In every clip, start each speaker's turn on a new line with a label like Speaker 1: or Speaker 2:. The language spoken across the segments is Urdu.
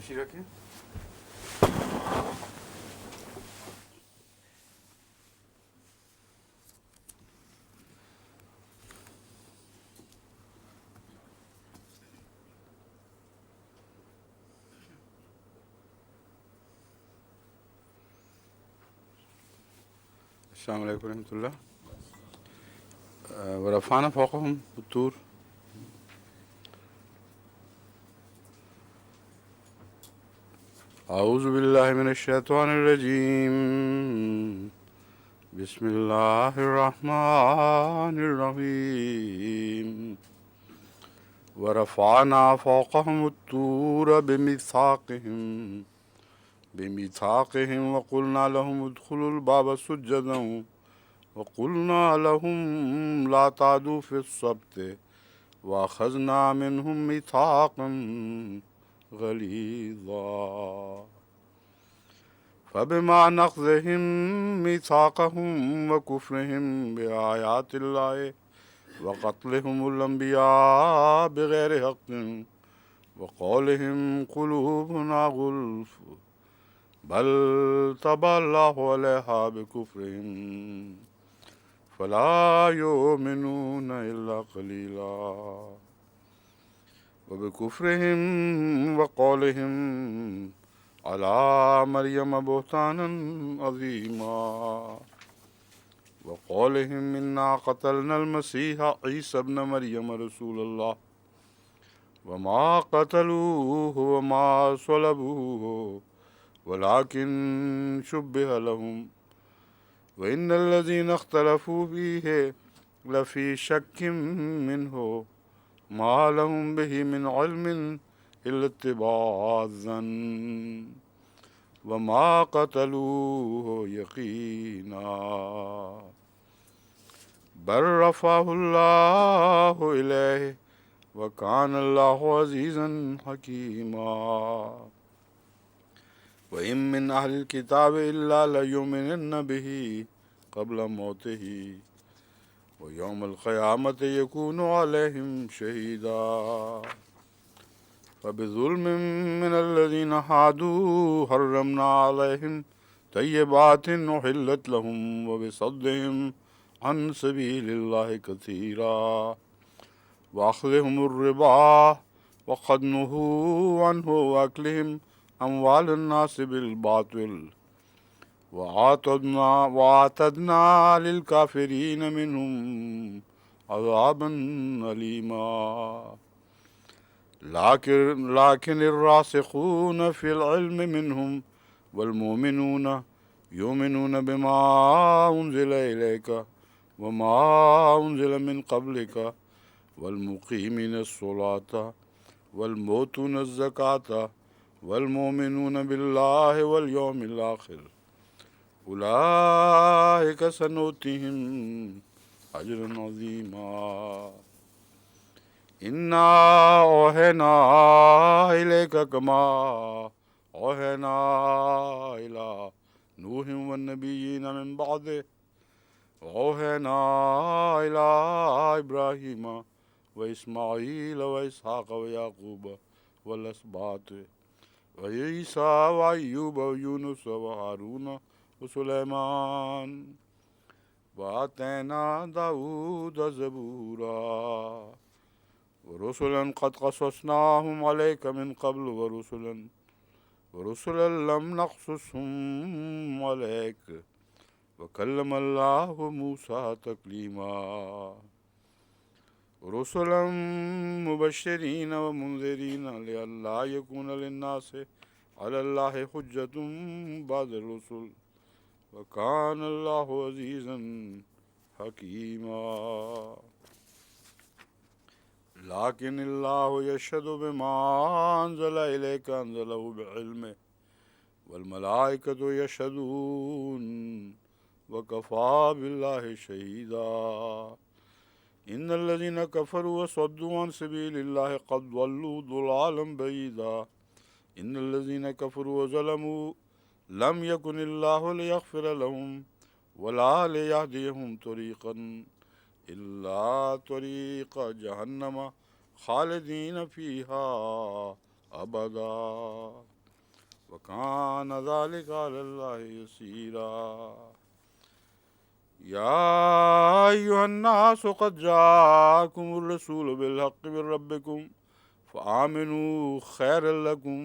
Speaker 1: تشریح رکھیں. السلام علیکم ورحمۃ اللہ. ورفعنا فوقهم الطور. اعوذ باللہ من الشیطان الرجیم. بسم اللہ الرحمن الرحیم. ورفعنا فوقهم الطور بميثاقهم وقلنا لهم ادخلوا الباب سجدا وقلنا لهم لا تعدوا في السبت وأخذنا منهم ميثاقا غليظا فبما نقضهم ميثاقهم وكفرهم بآيات الله وقتلهم الأنبياء بغير حق وقولهم قلوبنا غلف بل طبع الله عليها بكفرهم فلا يؤمنون إلا قليلا وبكفرهم وقولهم على مريم بهتانا عظيما وقولهم إنا قتلنا المسيح عيسى ابن مريم رسول الله وما قتلوه وما صلبوه ولكن شبه لهم وإن الذين اختلفوا فيه لفي شك منه ما لهم به من علم إلا اتباع الظن وما قتلوه يقينا بل رفعه الله إليه وكان الله عزيزا حكيما وإن من أهل الكتاب إلا ليؤمنن به قبل موته ويوم القيامة يكون عليهم شهيدا فبظلم من الذين هادوا حرمنا عليهم طيبات أحلت لهم وبصدهم عن سبيل الله كثيرا وأخذهم الربا وقد نهوا عنه وأكلهم أموال الناس بالباطل وأعتدنا للكافرين منهم عذابا أليما لكن الراسخون في العلم منهم والمؤمنون يؤمنون بما أنزل إليك وما أنزل من قبلك والمقيمين الصلاة والمؤتون الزكاة والمؤمنون بالله واليوم الآخر أولئك سنؤتيهم أجرا عظيما إنا أوحينا إليك كما أوحينا إلى نوح والنبيين من بعده وأوحينا إلى إبراهيم وإسماعيل وإسحاق ويعقوب والأسباط وعيسى وأيوب ويونس وهارون وسليمان وآتينا داود زبورا ورسلا قد قصصناهم عليك من قبل ورسلا لم نقصصهم عليك وكلم الله موسى تكليما رسلا مبشرين ومنذرين لئلا يكون للناس على الله حجة بعد الرسل وكان الله عزيزا حكيما لكن الله يشهد بما أنزل إليك أنزله بعلمه والملائكة يشهدون وكفى بالله شهيدا إن الذين كفروا وصدوا عن سبيل الله قد ضلوا ضلالا بعيدا إن الذين كفروا وظلموا لم يكن الله ليغفر لهم ولا ليهديهم طريقا إلا طريق جهنم خالدين فيها أبدا وكان ذلك على الله يسيرا يا أيها الناس قد جاءكم الرسول بالحق من ربكم فآمنوا خيرا لكم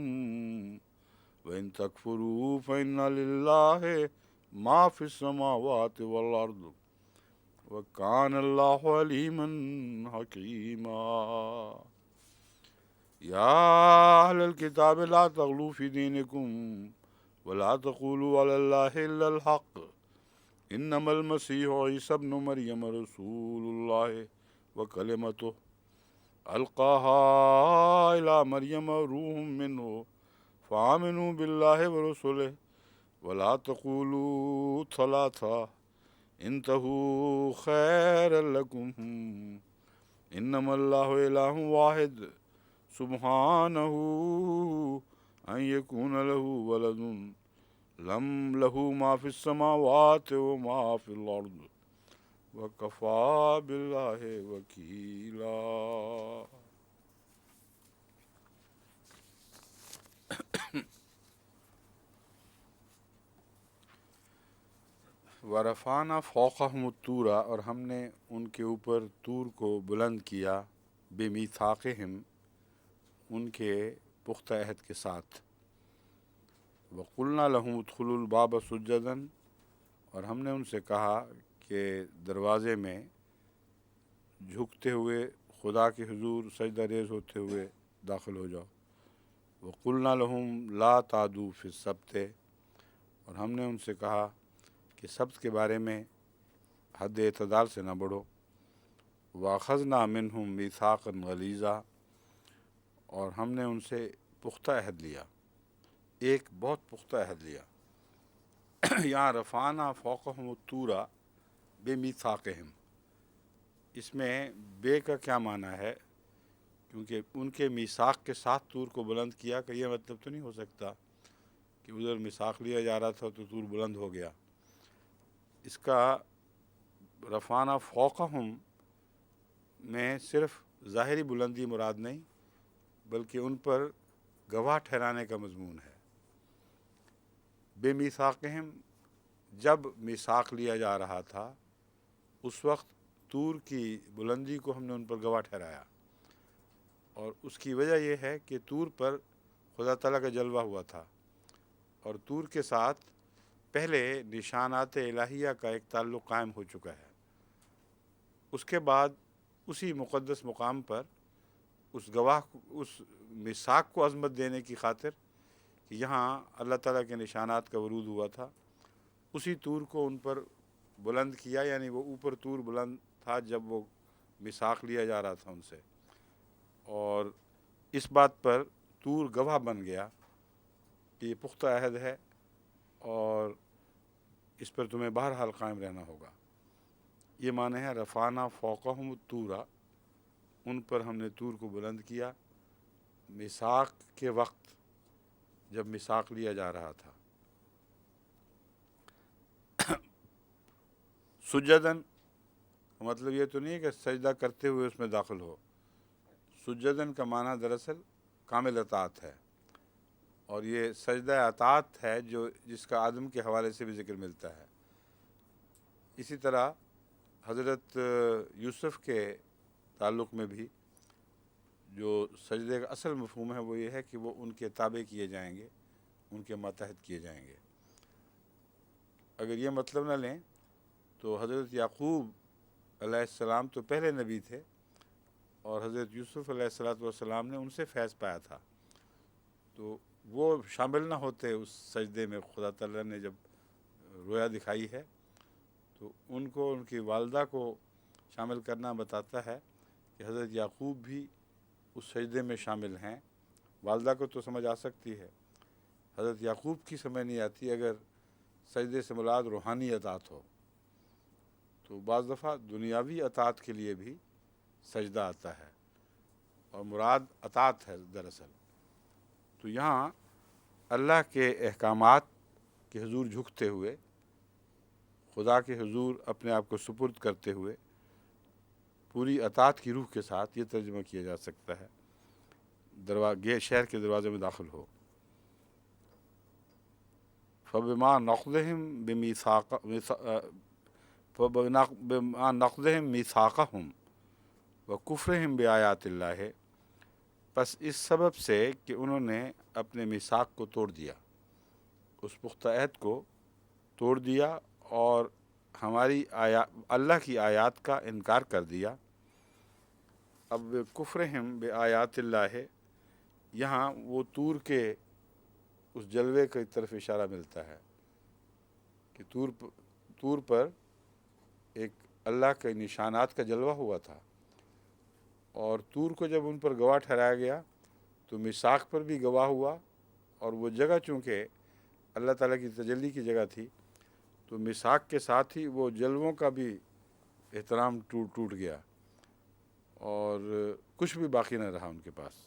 Speaker 1: وإن تكفروا فإن لله ما في السماوات والأرض وكان الله عليما حكيما يا أهل الكتاب لا تغلوا في دينكم ولا تقولوا على الله إلا الحق إنما المسيح عيسى ابن مريم رسول الله وكلمته ألقاها إلى مريم روح منه فآمنوا بالله ورسله ولا تقولوا ثلاثة انتهوا خيرا لكم إنما الله إله واحد سبحانه أن يكون له ولد لم له ما في السماوات وما في الأرض وكفى بالله وكيلا ورفعنا فوقهم الطور اور ہم نے ان کے اوپر طور کو بلند کیا بمیثاقہم ان کے پختہ عہد کے ساتھ وقلنا لهم ادخلوا الباب سجدا اور ہم نے ان سے کہا کہ دروازے میں جھکتے ہوئے خدا کے حضور سجدہ ریز ہوتے ہوئے داخل ہو جاؤ وقلنا لهم لا تعدوا فی السبت اور ہم نے ان سے کہا کہ سبت کے بارے میں حد اعتدال سے نہ بڑھو واخذنا منہم میثاقا غلیظا اور ہم نے ان سے پختہ عہد لیا ایک بہت پختہ عہد لیا یہاں رفعنا فوقہم الطور بمیثاقہم اس میں بے کا کیا معنی ہے کیونکہ ان کے میثاق کے ساتھ طور کو بلند کیا کہ یہ مطلب تو نہیں ہو سکتا کہ ادھر میثاق لیا جا رہا تھا تو طور بلند ہو گیا اس کا رفعنا فوقہم میں صرف ظاہری بلندی مراد نہیں بلکہ ان پر گواہ ٹھہرانے کا مضمون ہے بے میثاقہم جب میثاق لیا جا رہا تھا اس وقت طور کی بلندی کو ہم نے ان پر گواہ ٹھہرایا اور اس کی وجہ یہ ہے کہ طور پر خدا تعالیٰ کا جلوہ ہوا تھا اور طور کے ساتھ پہلے نشانات الہیہ کا ایک تعلق قائم ہو چکا ہے اس کے بعد اسی مقدس مقام پر اس گواہ اس میثاق کو عظمت دینے کی خاطر کہ یہاں اللہ تعالیٰ کے نشانات کا ورود ہوا تھا اسی طور کو ان پر بلند کیا یعنی وہ اوپر طور بلند تھا جب وہ میثاق لیا جا رہا تھا ان سے اور اس بات پر طور گواہ بن گیا کہ یہ پختہ عہد ہے اور اس پر تمہیں بہرحال قائم رہنا ہوگا یہ معنی ہے رفعنا فوقہم الطور ان پر ہم نے طور کو بلند کیا میثاق کے وقت جب میثاق لیا جا رہا تھا سجدن مطلب یہ تو نہیں ہے کہ سجدہ کرتے ہوئے اس میں داخل ہو سجدن کا معنی دراصل کامل اطاعت ہے اور یہ سجدہ اطاعت ہے جس کا آدم کے حوالے سے بھی ذکر ملتا ہے اسی طرح حضرت یوسف کے تعلق میں بھی جو سجدے کا اصل مفہوم ہے وہ یہ ہے کہ وہ ان کے تابع کیے جائیں گے ان کے ماتحت کیے جائیں گے اگر یہ مطلب نہ لیں تو حضرت یعقوب علیہ السلام تو پہلے نبی تھے اور حضرت یوسف علیہ السلام نے ان سے فیض پایا تھا تو وہ شامل نہ ہوتے اس سجدے میں خدا تعالیٰ نے جب رویا دکھائی ہے تو ان کو ان کی والدہ کو شامل کرنا بتاتا ہے کہ حضرت یعقوب بھی اس سجدے میں شامل ہیں والدہ کو تو سمجھ آ سکتی ہے حضرت یعقوب کی سمجھ نہیں آتی اگر سجدے سے مراد روحانی اطاعت ہو تو بعض دفعہ دنیاوی اطاعت کے لیے بھی سجدہ آتا ہے اور مراد اطاعت ہے دراصل تو یہاں اللہ کے احکامات کے حضور جھکتے ہوئے خدا کے حضور اپنے آپ کو سپرد کرتے ہوئے پوری اطاعت کی روح کے ساتھ یہ ترجمہ کیا جا سکتا ہے شہر کے دروازے میں داخل ہو فبما نقضہم میثاقہم وکفرہم بآیات اللہ، پس اس سبب سے کہ انہوں نے اپنے میثاق کو توڑ دیا، اس پختہ عہد کو توڑ دیا اور ہماری اللہ کی آیات کا انکار کر دیا۔ اب کفرہم بآیات اللہ، یہاں وہ طور کے اس جلوے کی طرف اشارہ ملتا ہے کہ طور پر ایک اللہ کے نشانات کا جلوہ ہوا تھا، اور طور کو جب ان پر گواہ ٹھہرایا گیا تو میثاق پر بھی گواہ ہوا، اور وہ جگہ چونکہ اللہ تعالیٰ کی تجلی کی جگہ تھی تو میثاق کے ساتھ ہی وہ جلووں کا بھی احترام ٹوٹ گیا اور کچھ بھی باقی نہ رہا ان کے پاس۔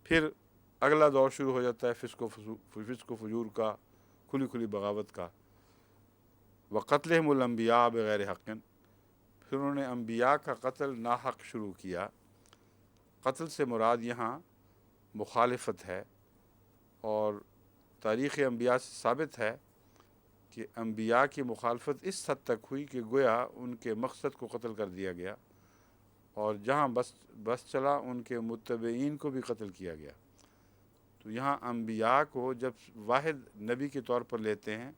Speaker 1: پھر اگلا دور شروع ہو جاتا ہے فسق و فجور کا، کھلی کھلی بغاوت کا۔ وقتلہم الانبیاء بغیر حق، پھر انہوں نے انبیاء کا قتل ناحق شروع کیا۔ قتل سے مراد یہاں مخالفت ہے، اور تاریخ انبیاء سے ثابت ہے کہ انبیاء کی مخالفت اس حد تک ہوئی کہ گویا ان کے مقصد کو قتل کر دیا گیا، اور جہاں بس چلا ان کے متبعین کو بھی قتل کیا گیا۔ تو یہاں انبیاء کو جب واحد نبی کے طور پر لیتے ہیں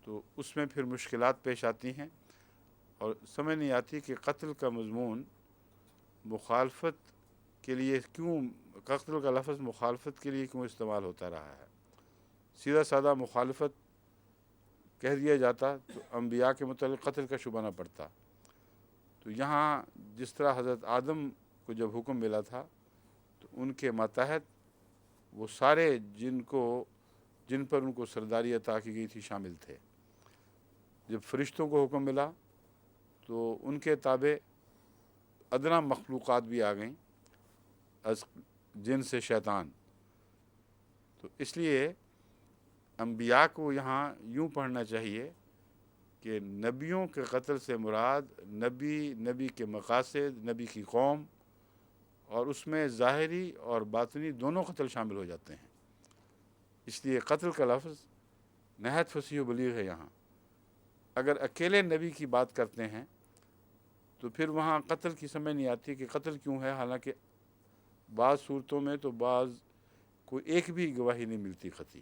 Speaker 1: تو اس میں پھر مشکلات پیش آتی ہیں، اور سمجھ نہیں آتی کہ قتل کا مضمون مخالفت کے لیے کیوں، قتل کا لفظ مخالفت کے لیے کیوں استعمال ہوتا رہا ہے۔ سیدھا سادہ مخالفت کہہ دیا جاتا تو انبیاء کے متعلق قتل کا شبہ نہ پڑتا۔ تو یہاں جس طرح حضرت آدم کو جب حکم ملا تھا تو ان کے ماتحت وہ سارے جن پر ان کو سرداری عطا کی گئی تھی شامل تھے۔ جب فرشتوں کو حکم ملا تو ان کے تابع ادنا مخلوقات بھی آ گئیں از جن سے شیطان۔ تو اس لیے انبیاء کو یہاں یوں پڑھنا چاہیے کہ نبیوں کے قتل سے مراد نبی کے مقاصد، نبی کی قوم، اور اس میں ظاہری اور باطنی دونوں قتل شامل ہو جاتے ہیں۔ اس لیے قتل کا لفظ نہایت فصیح و بلیغ ہے یہاں۔ اگر اکیلے نبی کی بات کرتے ہیں تو پھر وہاں قتل کی سمجھ نہیں آتی کہ قتل کیوں ہے، حالانکہ بعض صورتوں میں تو کوئی ایک بھی گواہی نہیں ملتی قطعی،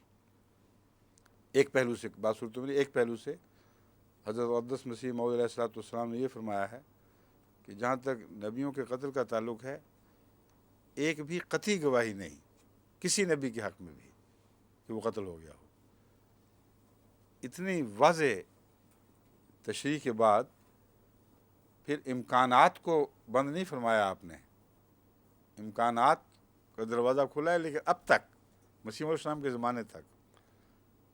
Speaker 1: ایک پہلو سے، بعض صورتوں میں ایک پہلو سے۔ حضرت اقدس مسیح موعود علیہ الصلوۃ والسلام نے یہ فرمایا ہے کہ جہاں تک نبیوں کے قتل کا تعلق ہے، ایک بھی قطعی گواہی نہیں کسی نبی کے حق میں بھی کہ وہ قتل ہو گیا ہو۔ اتنی واضح تشریح کے بعد پھر امکانات کو بند نہیں فرمایا آپ نے، امکانات کا دروازہ کھلا ہے، لیکن اب تک مسیح علیہ السلام کے زمانے تک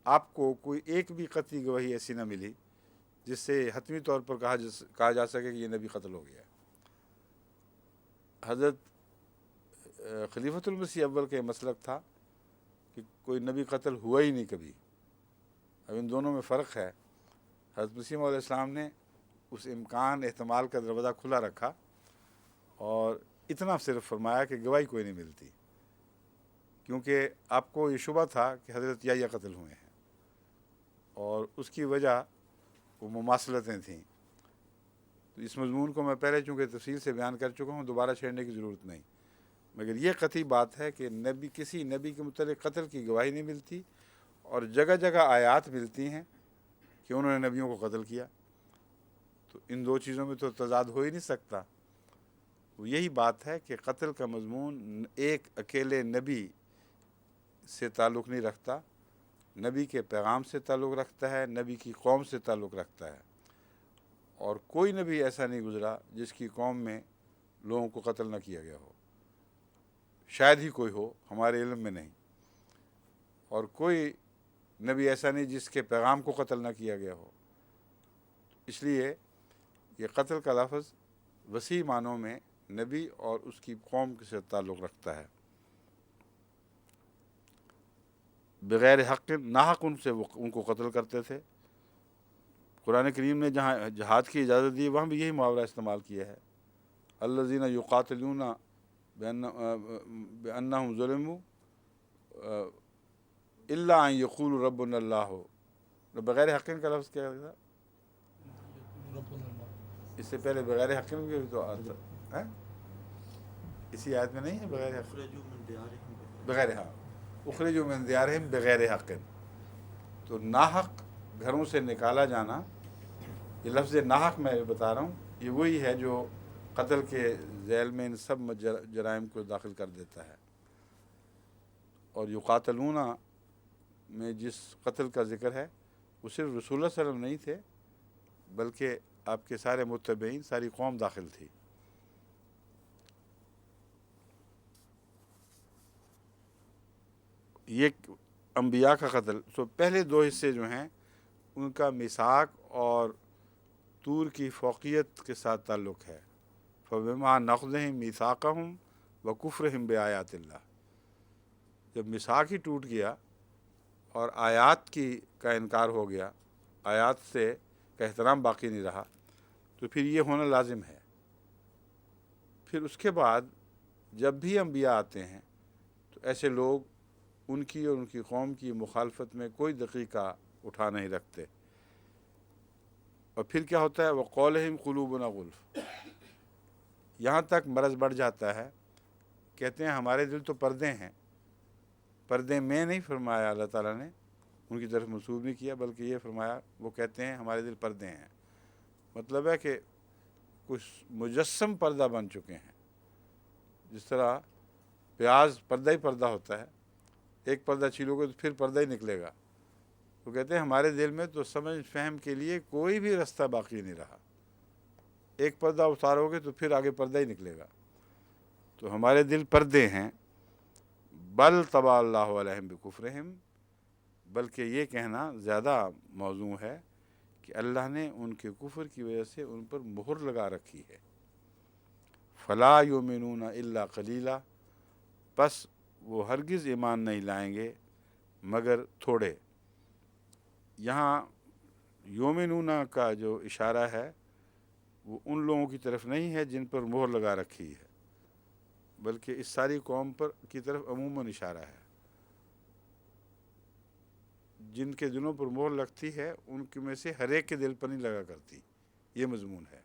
Speaker 1: آپ کو کوئی ایک بھی قطعی گواہی ایسی نہ ملی جس سے حتمی طور پر کہا جا سکے کہ یہ نبی قتل ہو گیا۔ حضرت خلیفۃ المسیح اول کا یہ مسلک تھا کہ کوئی نبی قتل ہوا ہی نہیں کبھی۔ اب ان دونوں میں فرق ہے۔ حضرت مسیح علیہ السلام نے اس امکان احتمال کا دروازہ کھلا رکھا اور اتنا صرف فرمایا کہ گواہی کوئی نہیں ملتی، کیونکہ آپ کو یہ شبہ تھا کہ حضرت یحییٰ قتل ہوئے ہیں، اور اس کی وجہ وہ مماثلتیں تھیں۔ تو اس مضمون کو میں پہلے چونکہ تفصیل سے بیان کر چکا ہوں، دوبارہ چھیڑنے کی ضرورت نہیں، مگر یہ قطعی بات ہے کہ کسی نبی کے متعلق قتل کی گواہی نہیں ملتی، اور جگہ جگہ آیات ملتی ہیں کہ انہوں نے نبیوں کو قتل کیا۔ تو ان دو چیزوں میں تو تضاد ہو ہی نہیں سکتا۔ وہ یہی بات ہے کہ قتل کا مضمون ایک اکیلے نبی سے تعلق نہیں رکھتا، نبی کے پیغام سے تعلق رکھتا ہے، نبی کی قوم سے تعلق رکھتا ہے، اور کوئی نبی ایسا نہیں گزرا جس کی قوم میں لوگوں کو قتل نہ کیا گیا ہو، شاید ہی کوئی ہو، ہمارے علم میں نہیں، اور کوئی نبی ایسا نہیں جس کے پیغام کو قتل نہ کیا گیا ہو۔ اس لیے یہ قتل کا لفظ وسیع معنوں میں نبی اور اس کی قوم سے تعلق رکھتا ہے۔ بغیر حق، ناحق ان کو قتل کرتے تھے۔ قرآن کریم نے جہاں جہاد کی اجازت دی وہاں بھی یہی محاورہ استعمال کیا ہے، الذین یقاتلون بأنہم ظلموا الا ان یقول ربنا اللہ ہو، بغیر حقین کا لفظ کیا تھا اس سے پہلے؟ بغیر حقین بھی تو آتا ہے، اسی آیت میں نہیں ہے بغیر حق، بغیر حق اخرجوا من دیارہم بغیر حق، تو ناحق گھروں سے نکالا جانا، یہ لفظ ناحق میں بتا رہا ہوں، یہ وہی ہے جو قتل کے ذیل میں ان سب جرائم کو داخل کر دیتا ہے۔ اور یقاتلون میں جس قتل کا ذکر ہے وہ صرف رسول اللہ صلی اللہ علیہ وسلم نہیں تھے، بلکہ آپ کے سارے متبعین، ساری قوم داخل تھی۔ یہ انبیاء کا قتل، تو پہلے دو حصے جو ہیں ان کا میثاق اور طور کی فوقیت کے ساتھ تعلق ہے۔ فبما نقضہم میثاقہم وکفرہم بآیات اللہ، جب میثاق ہی ٹوٹ گیا اور آیات کا انکار ہو گیا، آیات سے کا احترام باقی نہیں رہا، تو پھر یہ ہونا لازم ہے۔ پھر اس کے بعد جب بھی انبیاء آتے ہیں تو ایسے لوگ ان کی اور ان کی قوم کی مخالفت میں کوئی دقیقہ اٹھا نہیں رکھتے۔ اور پھر کیا ہوتا ہے؟ وَقَوْلِهِمْ قُلُوبُنَا غُلْفٌ، یہاں تک مرض بڑھ جاتا ہے، کہتے ہیں ہمارے دل تو پردے ہیں۔ پردے میں نہیں فرمایا اللہ تعالیٰ نے، ان کی طرف منسوب نہیں کیا، بلکہ یہ فرمایا وہ کہتے ہیں ہمارے دل پردے ہیں۔ مطلب ہے کہ کچھ مجسم پردہ بن چکے ہیں، جس طرح پیاز پردہ ہی پردہ ہوتا ہے، ایک پردہ چھیلو گے تو پھر پردہ ہی نکلے گا۔ وہ کہتے ہیں ہمارے دل میں تو سمجھ فہم کے لیے کوئی بھی رستہ باقی نہیں رہا، ایک پردہ اتارو گے تو پھر آگے پردہ ہی نکلے گا۔ تو ہمارے دل پردے ہیں۔ بل طبع اللہ علیہم بکفرہم، بلکہ یہ کہنا زیادہ موزوں ہے کہ اللہ نے ان کے کفر کی وجہ سے ان پر مہر لگا رکھی ہے۔ فلا یؤمنون الا قلیلا، پس وہ ہرگز ایمان نہیں لائیں گے مگر تھوڑے۔ یہاں یؤمنون کا جو اشارہ ہے وہ ان لوگوں کی طرف نہیں ہے جن پر مہر لگا رکھی ہے، بلکہ اس ساری قوم پر کی طرف عموماً اشارہ ہے۔ جن کے دلوں پر مہر لگتی ہے ان کے میں سے ہر ایک کے دل پر نہیں لگا کرتی، یہ مضمون ہے۔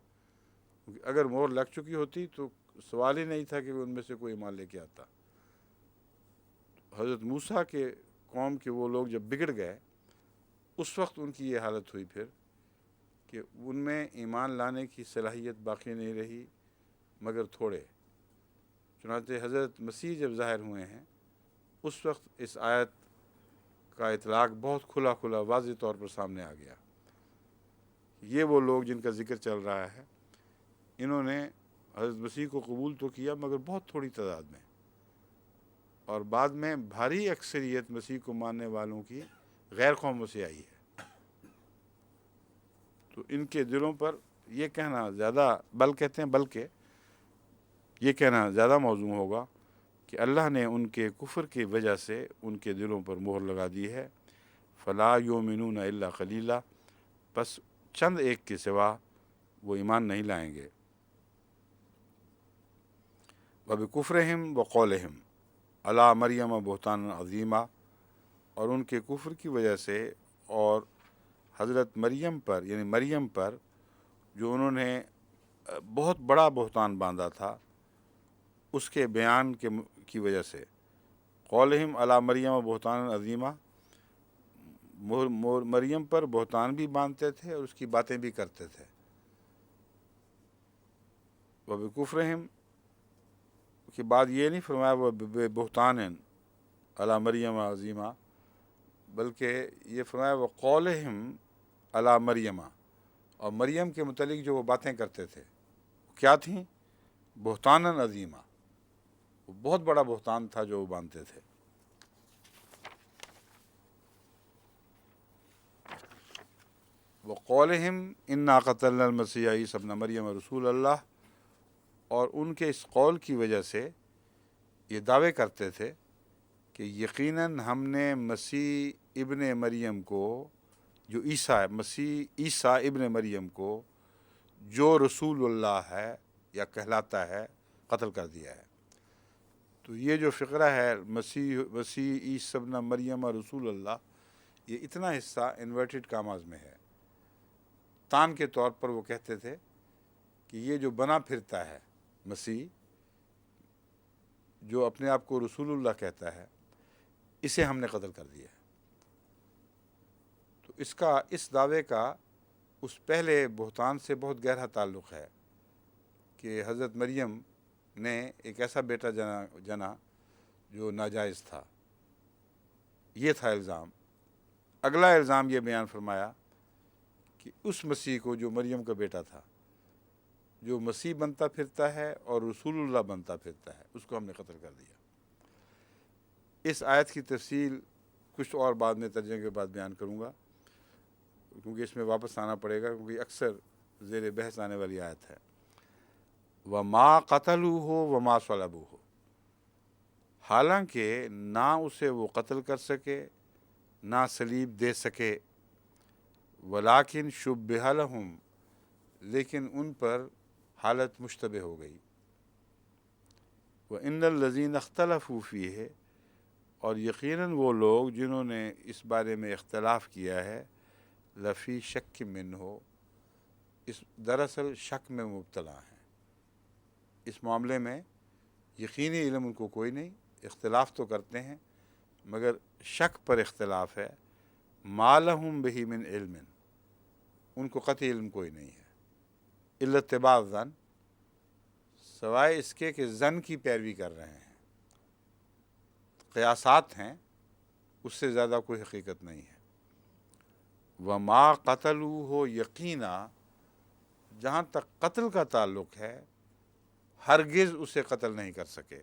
Speaker 1: کیونکہ اگر مہر لگ چکی ہوتی تو سوال ہی نہیں تھا کہ ان میں سے کوئی ایمان لے کے آتا۔ حضرت موسیٰ کے قوم کے وہ لوگ جب بگڑ گئے، اس وقت ان کی یہ حالت ہوئی پھر کہ ان میں ایمان لانے کی صلاحیت باقی نہیں رہی مگر تھوڑے۔ چنانچہ حضرت مسیح جب ظاہر ہوئے ہیں اس وقت اس آیت کا اطلاق بہت کھلا کھلا واضح طور پر سامنے آ گیا۔ یہ وہ لوگ جن کا ذکر چل رہا ہے، انہوں نے حضرت مسیح کو قبول تو کیا مگر بہت تھوڑی تعداد میں، اور بعد میں بھاری اکثریت مسیح کو ماننے والوں کی غیر قوموں سے آئی ہے۔ تو ان کے دلوں پر یہ کہنا زیادہ، بل کہتے ہیں بلکہ یہ کہنا زیادہ موزوں ہوگا کہ اللہ نے ان کے کفر کی وجہ سے ان کے دلوں پر مہر لگا دی ہے۔ فلا یؤمنون الا قلیلا، پس چند ایک کے سوا وہ ایمان نہیں لائیں گے۔ وبکفرہم وقولہم علی مریم بہتان عظیما، اور ان کے کفر کی وجہ سے اور حضرت مریم پر، یعنی مریم پر جو انہوں نے بہت بڑا بہتان باندھا تھا، اس کے بیان کی وجہ سے۔ قولہم علی مریم بہتان عظیما، مریم پر بہتان بھی باندھتے تھے اور اس کی باتیں بھی کرتے تھے۔ وبکفرہم کے بعد یہ نہیں فرمایا وہ بہتان علی مریم عظیما، بلکہ یہ فرمایا وہ قولہم علی مریم، اور مریم کے متعلق جو وہ باتیں کرتے تھے وہ کیا تھیں؟ بہتان عظیما، وہ بہت بڑا بہتان تھا جو وہ باندھتے تھے۔ وقولہم انا قتلنا المسیح عیسی ابن مریم رسول اللہ، اور ان کے اس قول کی وجہ سے یہ دعوے کرتے تھے کہ یقیناً ہم نے مسیح ابن مریم کو، جو مسیح عیسیٰ ابن مریم کو جو رسول اللہ ہے یا کہلاتا ہے، قتل کر دیا ہے۔ تو یہ جو فقرہ ہے مسیح عیسی ابن مریم رسول اللہ، یہ اتنا حصہ انورٹڈ کاماز میں ہے۔ تان کے طور پر وہ کہتے تھے کہ یہ جو بنا پھرتا ہے مسیح، جو اپنے آپ کو رسول اللہ کہتا ہے، اسے ہم نے قتل کر دیا ہے۔ تو اس دعوے کا اس پہلے بہتان سے بہت گہرا تعلق ہے کہ حضرت مریم نے ایک ایسا بیٹا جنا جو ناجائز تھا۔ یہ تھا الزام۔ اگلا الزام یہ بیان فرمایا کہ اس مسیح کو جو مریم کا بیٹا تھا، جو مسیح بنتا پھرتا ہے اور رسول اللہ بنتا پھرتا ہے، اس کو ہم نے قتل کر دیا۔ اس آیت کی تفصیل کچھ اور بعد میں ترجمے کے بعد بیان کروں گا، کیونکہ اس میں واپس آنا پڑے گا، کیونکہ اکثر زیر بحث آنے والی آیت ہے۔ وَمَا قَتَلُوهُ وَمَا صَلَبُوهُ، حالانکہ نہ اسے وہ قتل کر سکے نہ صلیب دے سکے، وَلَٰكِن شُبِّهَ لَهُمْ، لیکن ان پر حالت مشتبہ ہو گئی۔ وَإِنَّ الَّذِينَ اخْتَلَفُوا فِيهِ، اور یقیناً وہ لوگ جنہوں نے اس بارے میں اختلاف کیا ہے، لفی شک منہ، دراصل شک میں مبتلا ہیں۔ اس معاملے میں یقینی علم ان کو کوئی نہیں، اختلاف تو کرتے ہیں مگر شک پر اختلاف ہے۔ ما لہم بہ من علم، ان کو قطعی علم کوئی نہیں ہے، الا اتباع الظن، سوائے اس کے کہ ظن کی پیروی کر رہے ہیں، قیاسات ہیں، اس سے زیادہ کوئی حقیقت نہیں ہے۔ وما قتلوہ یقینا، جہاں تک قتل کا تعلق ہے ہرگز اسے قتل نہیں کر سکے۔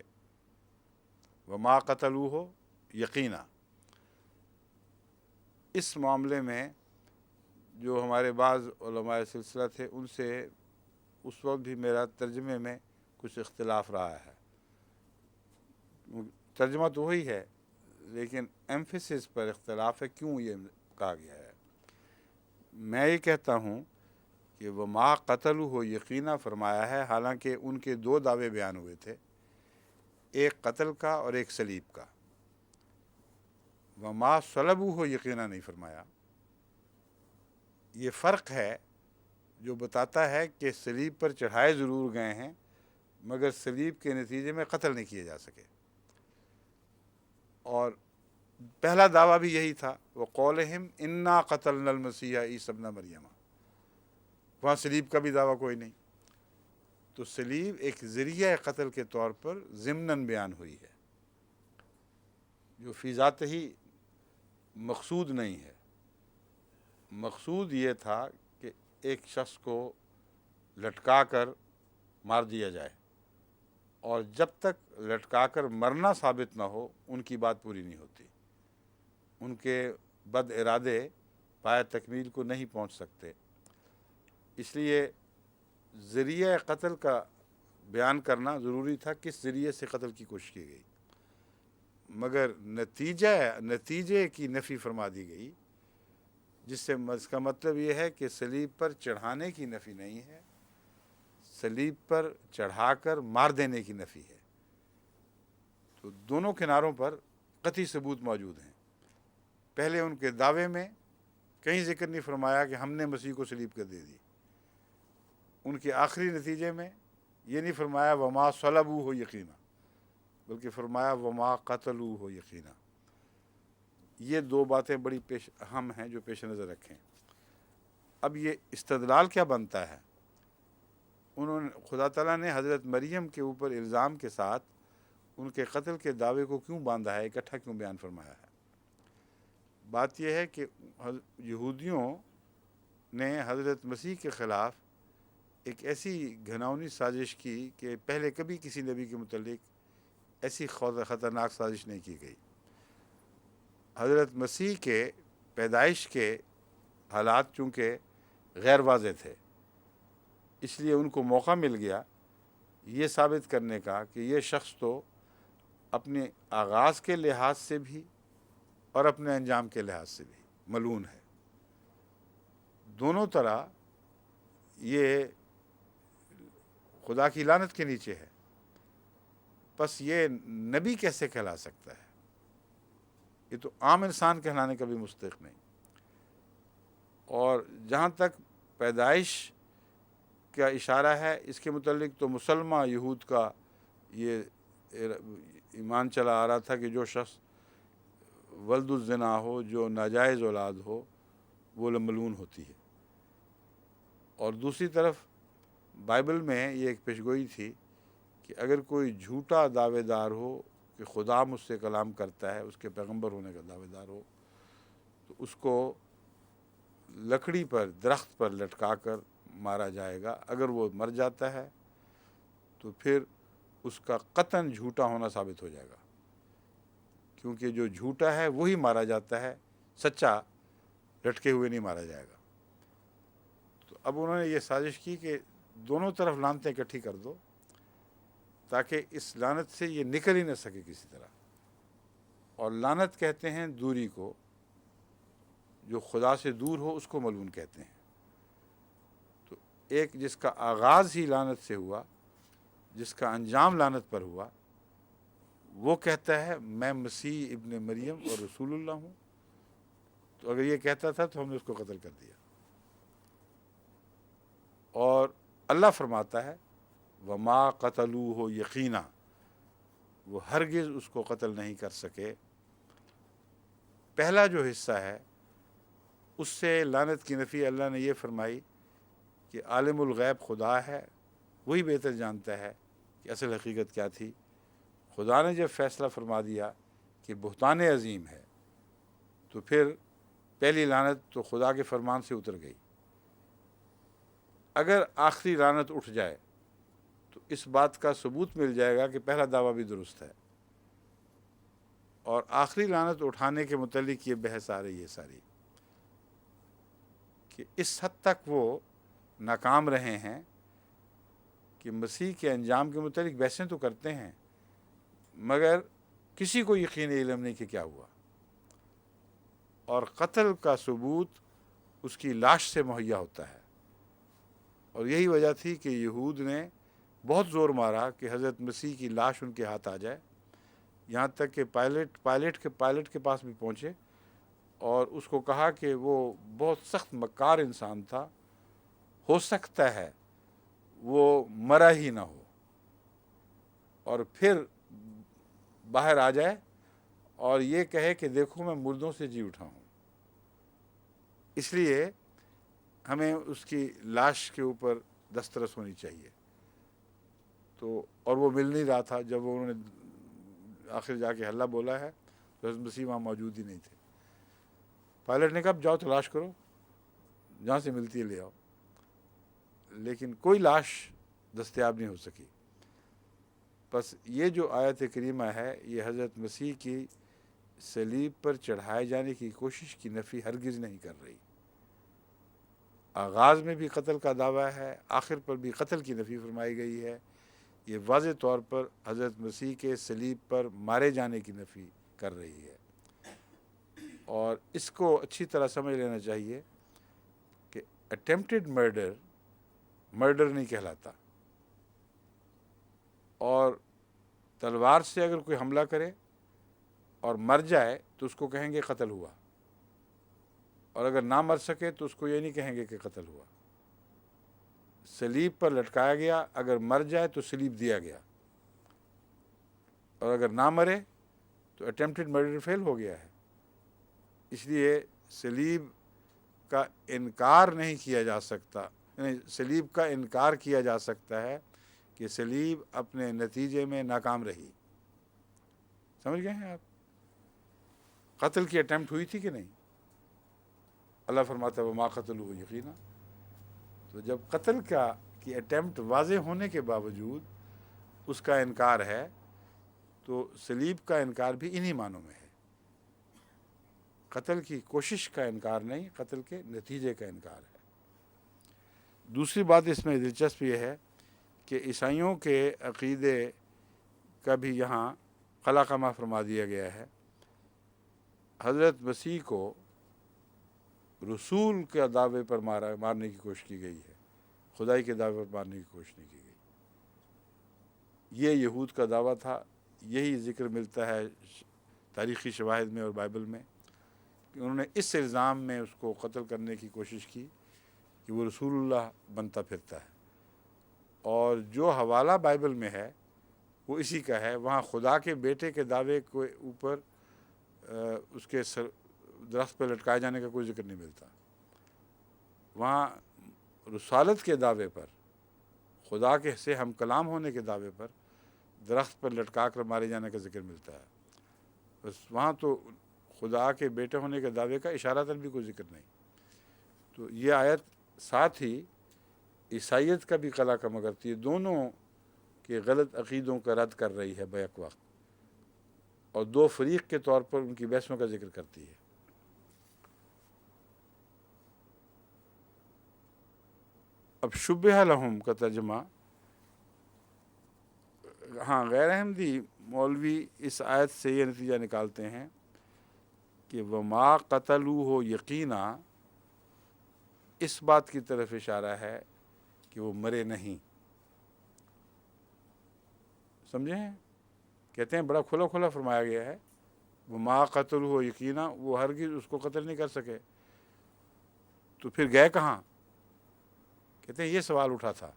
Speaker 1: وما قتلوہ یقینا، اس معاملے میں جو ہمارے بعض علماء سلسلہ تھے ان سے اس وقت بھی میرا ترجمے میں کچھ اختلاف رہا ہے۔ ترجمہ تو وہی ہے لیکن ایمفیسس پر اختلاف ہے، کیوں یہ کہا گیا ہے۔ میں یہ کہتا ہوں کہ وما قتلوہ یقینا فرمایا ہے، حالانکہ ان کے دو دعوے بیان ہوئے تھے، ایک قتل کا اور ایک صلیب کا۔ وما صلبوہ یقینا نہیں فرمایا۔ یہ فرق ہے جو بتاتا ہے کہ صلیب پر چڑھائے ضرور گئے ہیں مگر صلیب کے نتیجے میں قتل نہیں کیے جا سکے۔ اور پہلا دعویٰ بھی یہی تھا، وقولہم انا قتلنا المسیح عیسی ابن مریم، وہاں صلیب کا بھی دعویٰ کوئی نہیں۔ تو صلیب ایک ذریعہ قتل کے طور پر ضمناً بیان ہوئی ہے، جو فی ذات ہی مقصود نہیں ہے۔ مقصود یہ تھا کہ ایک شخص کو لٹکا کر مار دیا جائے، اور جب تک لٹکا کر مرنا ثابت نہ ہو ان کی بات پوری نہیں ہوتی، ان کے بد ارادے پایہ تکمیل کو نہیں پہنچ سکتے۔ اس لیے ذریعہ قتل کا بیان کرنا ضروری تھا، کس ذریعے سے قتل کی کوشش کی گئی، مگر نتیجے کی نفی فرما دی گئی، جس سے اس کا مطلب یہ ہے کہ صلیب پر چڑھانے کی نفی نہیں ہے، صلیب پر چڑھا کر مار دینے کی نفی ہے۔ تو دونوں کناروں پر قطعی ثبوت موجود ہیں۔ پہلے ان کے دعوے میں کہیں ذکر نہیں فرمایا کہ ہم نے مسیح کو صلیب کر دے دی، ان کے آخری نتیجے میں یہ نہیں فرمایا وما صلبوہ یقینا، بلکہ فرمایا وما قتلوہ یقینا۔ یہ دو باتیں بڑی اہم ہیں جو پیش نظر رکھیں۔ اب یہ استدلال کیا بنتا ہے؟ خدا تعالیٰ نے حضرت مریم کے اوپر الزام کے ساتھ ان کے قتل کے دعوے کو کیوں باندھا ہے، اکٹھا کیوں بیان فرمایا ہے؟ بات یہ ہے کہ یہودیوں نے حضرت مسیح کے خلاف ایک ایسی گھناؤنی سازش کی کہ پہلے کبھی کسی نبی کے متعلق ایسی خطرناک سازش نہیں کی گئی۔ حضرت مسیح کے پیدائش کے حالات چونکہ غیر واضح تھے، اس لیے ان کو موقع مل گیا یہ ثابت کرنے کا کہ یہ شخص تو اپنے آغاز کے لحاظ سے بھی اور اپنے انجام کے لحاظ سے بھی ملعون ہے۔ دونوں طرح یہ خدا کی لعنت کے نیچے ہے۔ پس یہ نبی کیسے کہلا سکتا ہے؟ یہ تو عام انسان کہلانے کا بھی مستحق نہیں۔ اور جہاں تک پیدائش کا اشارہ ہے، اس کے متعلق تو مسلمہ یہود کا یہ ایمان چلا آ رہا تھا کہ جو شخص ولد الزنا ہو، جو ناجائز اولاد ہو، وہ ملعون ہوتی ہے۔ اور دوسری طرف بائبل میں یہ ایک پیشگوئی تھی کہ اگر کوئی جھوٹا دعوے دار ہو کہ خدا مجھ سے کلام کرتا ہے، اس کے پیغمبر ہونے کا دعوے دار ہو، تو اس کو لکڑی پر، درخت پر لٹکا کر مارا جائے گا۔ اگر وہ مر جاتا ہے تو پھر اس کا قطعاً جھوٹا ہونا ثابت ہو جائے گا، کیونکہ جو جھوٹا ہے وہی مارا جاتا ہے، سچا لٹکے ہوئے نہیں مارا جائے گا۔ تو اب انہوں نے یہ سازش کی کہ دونوں طرف لعنتیں اکٹھی کر دو تاکہ اس لعنت سے یہ نکل ہی نہ سکے کسی طرح۔ اور لعنت کہتے ہیں دوری کو، جو خدا سے دور ہو اس کو ملعون کہتے ہیں۔ تو ایک جس کا آغاز ہی لعنت سے ہوا، جس کا انجام لعنت پر ہوا، وہ کہتا ہے میں مسیح ابن مریم اور رسول اللہ ہوں۔ تو اگر یہ کہتا تھا تو ہم نے اس کو قتل کر دیا۔ اور اللہ فرماتا ہے وما قتلوہ یقینا، وہ ہرگز اس کو قتل نہیں کر سکے۔ پہلا جو حصہ ہے اس سے لعنت کی نفی اللہ نے یہ فرمائی کہ عالم الغیب خدا ہے، وہی بہتر جانتا ہے کہ اصل حقیقت کیا تھی۔ خدا نے جب فیصلہ فرما دیا کہ بہتان عظیم ہے، تو پھر پہلی لعنت تو خدا کے فرمان سے اتر گئی۔ اگر آخری لعنت اٹھ جائے تو اس بات کا ثبوت مل جائے گا کہ پہلا دعویٰ بھی درست ہے۔ اور آخری لعنت اٹھانے کے متعلق یہ بحث آ رہی ہے ساری، کہ اس حد تک وہ ناکام رہے ہیں کہ مسیح کے انجام کے متعلق بحثیں تو کرتے ہیں، مگر کسی کو یقین علم نہیں کہ کیا ہوا۔ اور قتل کا ثبوت اس کی لاش سے مہیا ہوتا ہے۔ اور یہی وجہ تھی کہ یہود نے بہت زور مارا کہ حضرت مسیح کی لاش ان کے ہاتھ آ جائے، یہاں تک کہ پائلٹ کے پاس بھی پہنچے اور اس کو کہا کہ وہ بہت سخت مکار انسان تھا، ہو سکتا ہے وہ مرا ہی نہ ہو اور پھر باہر آ جائے اور یہ کہے کہ دیکھو میں مردوں سے جی اٹھا ہوں۔ اس لیے ہمیں اس کی لاش کے اوپر دسترس ہونی چاہیے۔ تو اور وہ مل نہیں رہا تھا۔ جب انہوں نے آخر جا کے حلہ بولا ہے تو حضرت مسیح وہاں موجود ہی نہیں تھے۔ پائلٹ نے کہا جاؤ تلاش کرو، جہاں سے ملتی ہے لے آؤ، لیکن کوئی لاش دستیاب نہیں ہو سکی۔ بس یہ جو آیت کریمہ ہے یہ حضرت مسیح کی صلیب پر چڑھائے جانے کی کوشش کی نفی ہرگز نہیں کر رہی۔ آغاز میں بھی قتل کا دعویٰ ہے، آخر پر بھی قتل کی نفی فرمائی گئی ہے۔ یہ واضح طور پر حضرت مسیح کے صلیب پر مارے جانے کی نفی کر رہی ہے۔ اور اس کو اچھی طرح سمجھ لینا چاہیے کہ اٹیمپٹڈ مرڈر نہیں کہلاتا۔ اور تلوار سے اگر کوئی حملہ کرے اور مر جائے تو اس کو کہیں گے قتل ہوا، اور اگر نہ مر سکے تو اس کو یہ نہیں کہیں گے کہ قتل ہوا۔ صلیب پر لٹکایا گیا، اگر مر جائے تو صلیب دیا گیا، اور اگر نہ مرے تو اٹیمپٹڈ مرڈر فیل ہو گیا ہے۔ اس لیے صلیب کا انکار نہیں کیا جا سکتا، یعنی صلیب کا انکار کیا جا سکتا ہے کہ صلیب اپنے نتیجے میں ناکام رہی۔ سمجھ گئے ہیں آپ؟ قتل کی اٹیمپٹ ہوئی تھی کہ نہیں؟ اللہ فرماتا ہے وما قتلوہ یقینا۔ تو جب قتل کی اٹیمپٹ واضح ہونے کے باوجود اس کا انکار ہے تو صلیب کا انکار بھی انہی معنوں میں ہے۔ قتل کی کوشش کا انکار نہیں، قتل کے نتیجے کا انکار ہے۔ دوسری بات اس میں دلچسپ یہ ہے کہ عیسائیوں کے عقیدے کا بھی یہاں خلا فرما دیا گیا ہے۔ حضرت مسیح کو رسول کے دعوے پر مارنے کی کوشش کی گئی ہے، خدائی کے دعوے پر مارنے کی کوشش نہیں کی گئی۔ یہ یہود کا دعویٰ تھا. یہی ذکر ملتا ہے تاریخی شواہد میں اور بائبل میں کہ انہوں نے اس الزام میں اس کو قتل کرنے کی کوشش کی کہ وہ رسول اللہ بنتا پھرتا ہے. اور جو حوالہ بائبل میں ہے وہ اسی کا ہے. وہاں خدا کے بیٹے کے دعوے کے اوپر اس کے درخت پہ لٹکائے جانے کا کوئی ذکر نہیں ملتا. وہاں رسالت کے دعوے پر، خدا کے سے ہم کلام ہونے کے دعوے پر درخت پر لٹکا کر مارے جانے کا ذکر ملتا ہے. بس وہاں تو خدا کے بیٹے ہونے کے دعوے کا اشارتاً بھی کوئی ذکر نہیں. تو یہ آیت ساتھ ہی عیسائیت کا بھی قلع کم کرتی ہے. دونوں کے غلط عقیدوں کا رد کر رہی ہے بیک وقت، اور دو فریق کے طور پر ان کی بحثوں کا ذکر کرتی ہے. اب شبہ لہم کا ترجمہ، ہاں غیر احمدی مولوی اس آیت سے یہ نتیجہ نکالتے ہیں کہ وما قتلوہ یقینا، اس بات کی طرف اشارہ ہے کہ وہ مرے نہیں. سمجھیں؟ کہتے ہیں بڑا کھلا کھلا فرمایا گیا ہے وما قتلوہ یقینا، وہ ہرگز اس کو قتل نہیں کر سکے. تو پھر گئے کہاں؟ کہتے ہیں یہ سوال اٹھا تھا،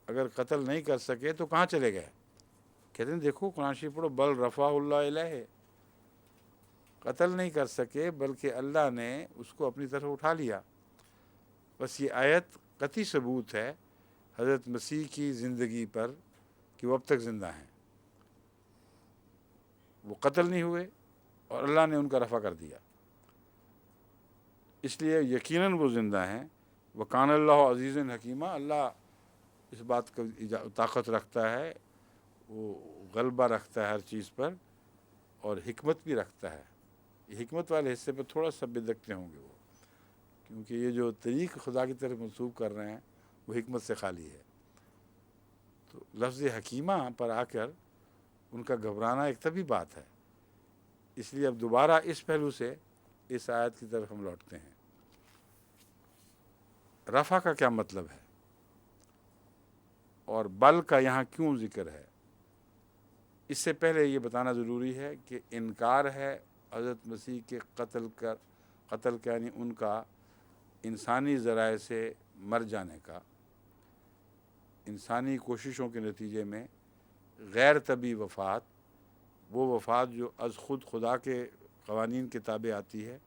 Speaker 1: اگر قتل نہیں کر سکے تو کہاں چلے گئے؟ کہتے ہیں دیکھو قرآن شریف پڑھو، بل رفع اللہ الیہ، قتل نہیں کر سکے بلکہ اللہ نے اس کو اپنی طرف اٹھا لیا. بس یہ آیت قطعی ثبوت ہے حضرت مسیح کی زندگی پر کہ وہ اب تک زندہ ہیں. وہ قتل نہیں ہوئے اور اللہ نے ان کا رفع کر دیا، اس لیے یقیناً وہ زندہ ہیں. وکان اللہ عزیز حکیمہ، اللہ اس بات کا طاقت رکھتا ہے، وہ غلبہ رکھتا ہے ہر چیز پر، اور حکمت بھی رکھتا ہے. یہ حکمت والے حصے پہ تھوڑا سا بدکتے ہوں گے وہ، کیونکہ یہ جو طریق خدا کی طرف منسوب کر رہے ہیں وہ حکمت سے خالی ہے. تو لفظ حکیمہ پر آ کر ان کا گھبرانا ایک طبی بات ہے. اس لیے اب دوبارہ اس پہلو سے اس آیت کی طرف ہم لوٹتے ہیں. رفع کا کیا مطلب ہے اور بل کا یہاں کیوں ذکر ہے؟ اس سے پہلے یہ بتانا ضروری ہے کہ انکار ہے حضرت مسیح کے قتل کا یعنی ان کا انسانی ذرائع سے مر جانے کا، انسانی کوششوں کے نتیجے میں غیر طبی وفات، وہ وفات جو از خود خدا کے قوانین کے تابع آتی ہے.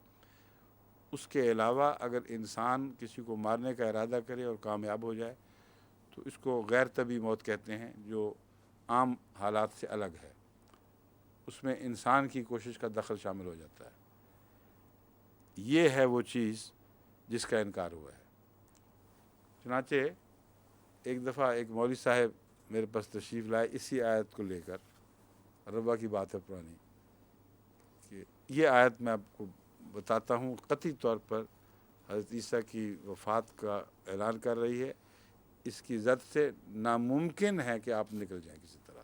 Speaker 1: اس کے علاوہ اگر انسان کسی کو مارنے کا ارادہ کرے اور کامیاب ہو جائے تو اس کو غیر طبی موت کہتے ہیں، جو عام حالات سے الگ ہے. اس میں انسان کی کوشش کا دخل شامل ہو جاتا ہے. یہ ہے وہ چیز جس کا انکار ہوا ہے. چنانچہ ایک دفعہ ایک مولوی صاحب میرے پاس تشریف لائے اسی آیت کو لے کر، ربا کی بات ہے پرانی، کہ یہ آیت میں آپ کو بتاتا ہوں قطعی طور پر حضرت عیسیٰ کی وفات کا اعلان کر رہی ہے. اس کی زد سے ناممکن ہے کہ آپ نکل جائیں کسی طرح.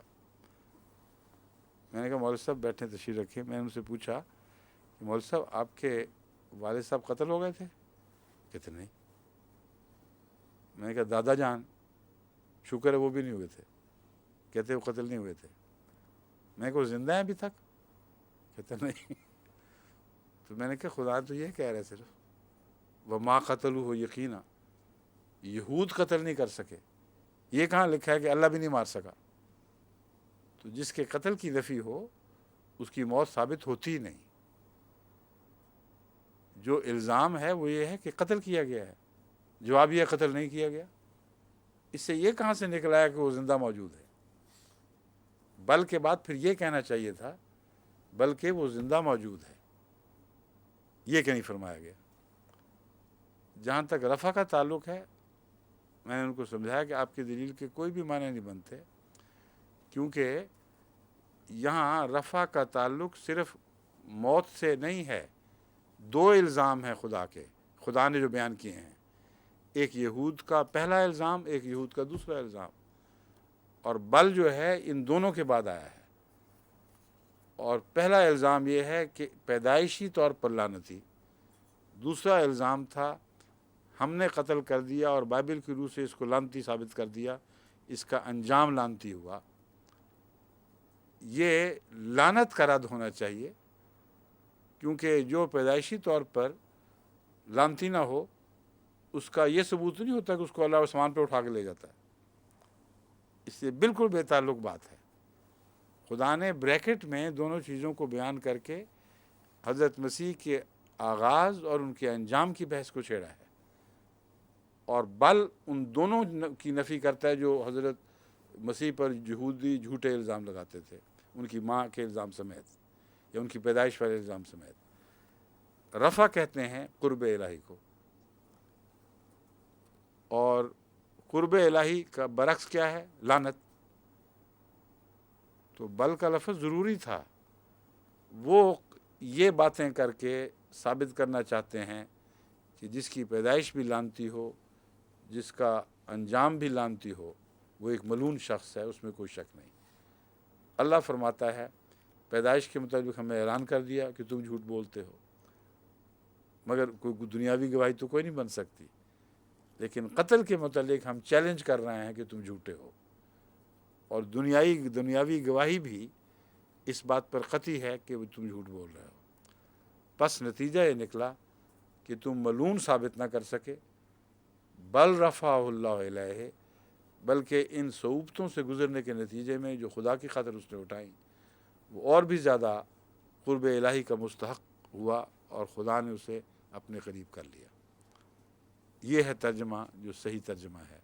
Speaker 1: میں نے کہا مولوی صاحب بیٹھیں، تشریف رکھیں. میں نے ان سے پوچھا کہ مولوی صاحب آپ کے والد صاحب قتل ہو گئے تھے؟ کہتے نہیں. میں نے کہا دادا جان؟ شکر ہے وہ بھی نہیں ہوئے تھے. کہتے وہ قتل نہیں ہوئے تھے. میں نے کہا وہ زندہ ہیں ابھی تک؟ کہتے نہیں. تو میں نے کہا خدا تو یہ کہہ رہے صرف وما قتلوہ یقینا، یہود قتل نہیں کر سکے. یہ کہاں لکھا ہے کہ اللہ بھی نہیں مار سکا؟ تو جس کے قتل کی نفی ہو اس کی موت ثابت ہوتی ہی نہیں. جو الزام ہے وہ یہ ہے کہ قتل کیا گیا ہے، جواب یہ قتل نہیں کیا گیا. اس سے یہ کہاں سے نکلا ہے کہ وہ زندہ موجود ہے؟ بل کے بعد پھر یہ کہنا چاہیے تھا بلکہ وہ زندہ موجود ہے. یہ کہ نہیں فرمایا گیا. جہاں تک رفع کا تعلق ہے، میں نے ان کو سمجھایا کہ آپ کی دلیل کے کوئی بھی معنی نہیں بنتے، کیونکہ یہاں رفع کا تعلق صرف موت سے نہیں ہے. دو الزام ہیں خدا نے جو بیان کیے ہیں، ایک یہود کا پہلا الزام، ایک یہود کا دوسرا الزام. اور بل جو ہے ان دونوں کے بعد آیا ہے. اور پہلا الزام یہ ہے کہ پیدائشی طور پر لعنتی، دوسرا الزام تھا ہم نے قتل کر دیا اور بائبل کی روح سے اس کو لعنتی ثابت کر دیا، اس کا انجام لانتی ہوا، یہ لعنت کا رد ہونا چاہیے، کیونکہ جو پیدائشی طور پر لانتی نہ ہو اس کا یہ ثبوت نہیں ہوتا کہ اس کو اللہ آسمان پہ اٹھا کے لے جاتا ہے۔ اس سے بالکل بے تعلق بات ہے۔ خدا نے بریکٹ میں دونوں چیزوں کو بیان کر کے حضرت مسیح کے آغاز اور ان کے انجام کی بحث کو چھیڑا ہے، اور بل ان دونوں کی نفی کرتا ہے جو حضرت مسیح پر یہودی جھوٹے الزام لگاتے تھے، ان کی ماں کے الزام سمیت یا ان کی پیدائش والے الزام سمیت۔ رفع کہتے ہیں قرب الہی کو، اور قرب الہی کا برعکس کیا ہے؟ لعنت۔ تو بل کا لفظ ضروری تھا۔ وہ یہ باتیں کر کے ثابت کرنا چاہتے ہیں کہ جس کی پیدائش بھی لعنتی ہو، جس کا انجام بھی لعنتی ہو، وہ ایک ملعون شخص ہے، اس میں کوئی شک نہیں۔ اللہ فرماتا ہے پیدائش کے مطابق ہمیں اعلان کر دیا کہ تم جھوٹ بولتے ہو، مگر کوئی دنیاوی گواہی تو کوئی نہیں بن سکتی، لیکن قتل کے متعلق ہم چیلنج کر رہے ہیں کہ تم جھوٹے ہو، اور دنیاوی گواہی بھی اس بات پر قطعی ہے کہ تم جھوٹ بول رہے ہو۔ پس نتیجہ یہ نکلا کہ تم ملعون ثابت نہ کر سکے، بل رفع اللہ علیہ، بلکہ ان صعوبتوں سے گزرنے کے نتیجے میں جو خدا کی خاطر اس نے اٹھائیں، وہ اور بھی زیادہ قرب الہی کا مستحق ہوا اور خدا نے اسے اپنے قریب کر لیا۔ یہ ہے ترجمہ جو صحیح ترجمہ ہے۔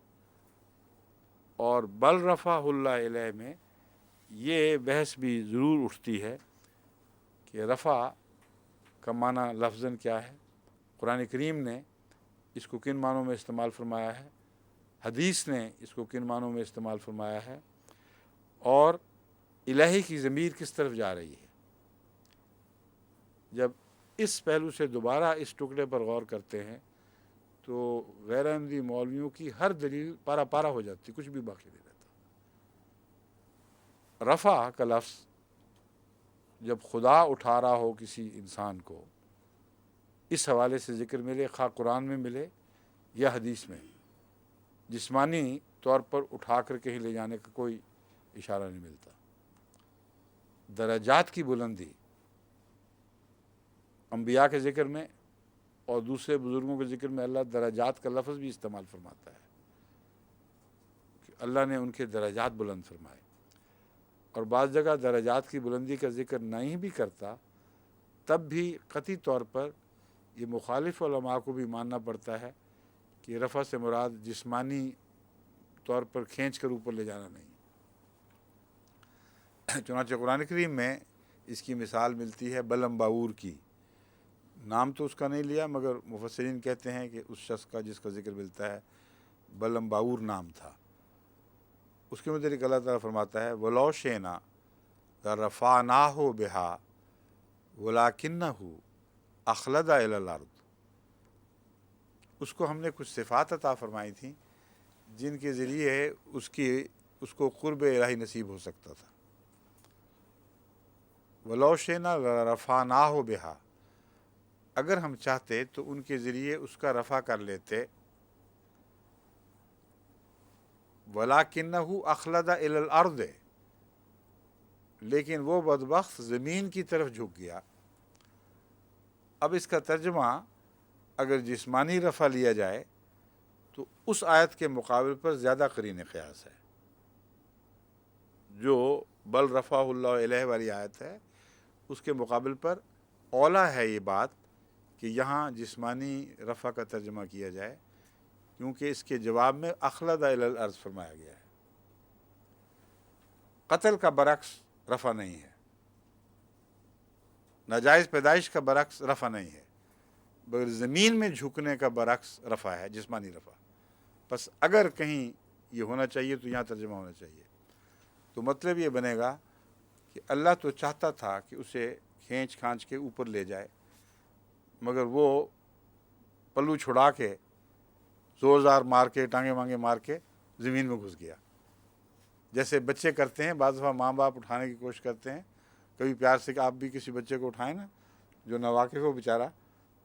Speaker 1: اور بل رفع اللہ علیہ میں یہ بحث بھی ضرور اٹھتی ہے کہ رفع کا معنی لفظاً کیا ہے، قرآن کریم نے اس کو کن معنوں میں استعمال فرمایا ہے، حدیث نے اس کو کن معنوں میں استعمال فرمایا ہے، اور الہی کی ضمیر کس طرف جا رہی ہے۔ جب اس پہلو سے دوبارہ اس ٹکڑے پر غور کرتے ہیں تو غیر احمدی مولویوں کی ہر دلیل پارا پارا ہو جاتی، کچھ بھی باقی نہیں رہتا۔ رفع کا لفظ جب خدا اٹھا رہا ہو کسی انسان کو، اس حوالے سے ذکر ملے، خواہ قرآن میں ملے یا حدیث میں، جسمانی طور پر اٹھا کر کہیں لے جانے کا کوئی اشارہ نہیں ملتا۔ درجات کی بلندی انبیاء کے ذکر میں اور دوسرے بزرگوں کے ذکر میں اللہ درجات کا لفظ بھی استعمال فرماتا ہے کہ اللہ نے ان کے درجات بلند فرمائے، اور بعض جگہ درجات کی بلندی کا ذکر نہیں بھی کرتا، تب بھی قطعی طور پر یہ مخالف علماء کو بھی ماننا پڑتا ہے کہ رفع سے مراد جسمانی طور پر کھینچ کر اوپر لے جانا نہیں۔ چنانچہ قرآن کریم میں اس کی مثال ملتی ہے بلم باور کی۔ نام تو اس کا نہیں لیا، مگر مفسرین کہتے ہیں کہ اس شخص کا جس کا ذکر ملتا ہے بلم باور نام تھا۔ اس کے متعلق اللہ تعالیٰ فرماتا ہے وَلَوْ شِئْنَا لَرَفَعْنَاهُ بِهَا وَلَكِنَّهُ أَخْلَدَ إِلَى الْأَرْضِ۔ اس کو ہم نے کچھ صفات عطا فرمائی تھیں جن کے ذریعے اس کو قرب الہی نصیب ہو سکتا تھا۔ وَلَوْ شِئْنَا لَرَفَعْنَاهُ بِهَا، اگر ہم چاہتے تو ان کے ذریعے اس کا رفع کر لیتے، وَلَكِنَّهُ أَخْلَدَ إِلَى الْأَرْضِ، لیکن وہ بدبخت زمین کی طرف جھک گیا۔ اب اس کا ترجمہ اگر جسمانی رفع لیا جائے تو اس آیت کے مقابل پر زیادہ قرین قیاس ہے۔ جو بل رفع اللہ علیہ والی آیت ہے اس کے مقابل پر اولا ہے یہ بات کہ یہاں جسمانی رفع کا ترجمہ کیا جائے، کیونکہ اس کے جواب میں اخلد الی الارض فرمایا گیا ہے۔ قتل کا برعکس رفع نہیں ہے، ناجائز پیدائش کا برعکس رفع نہیں ہے، بغیر زمین میں جھکنے کا برعکس رفع ہے، جسمانی رفع۔ بس اگر کہیں یہ ہونا چاہیے تو یہاں ترجمہ ہونا چاہیے۔ تو مطلب یہ بنے گا کہ اللہ تو چاہتا تھا کہ اسے کھینچ کھانچ کے اوپر لے جائے، مگر وہ پلو چھڑا کے زور زار مار کے ٹانگے مانگے مار کے زمین میں گھس گیا، جیسے بچے کرتے ہیں۔ بعض دفعہ ماں باپ اٹھانے کی کوشش کرتے ہیں، کبھی پیار سے کہ آپ بھی کسی بچے کو اٹھائیں نا، جو ناواقف ہو بیچارہ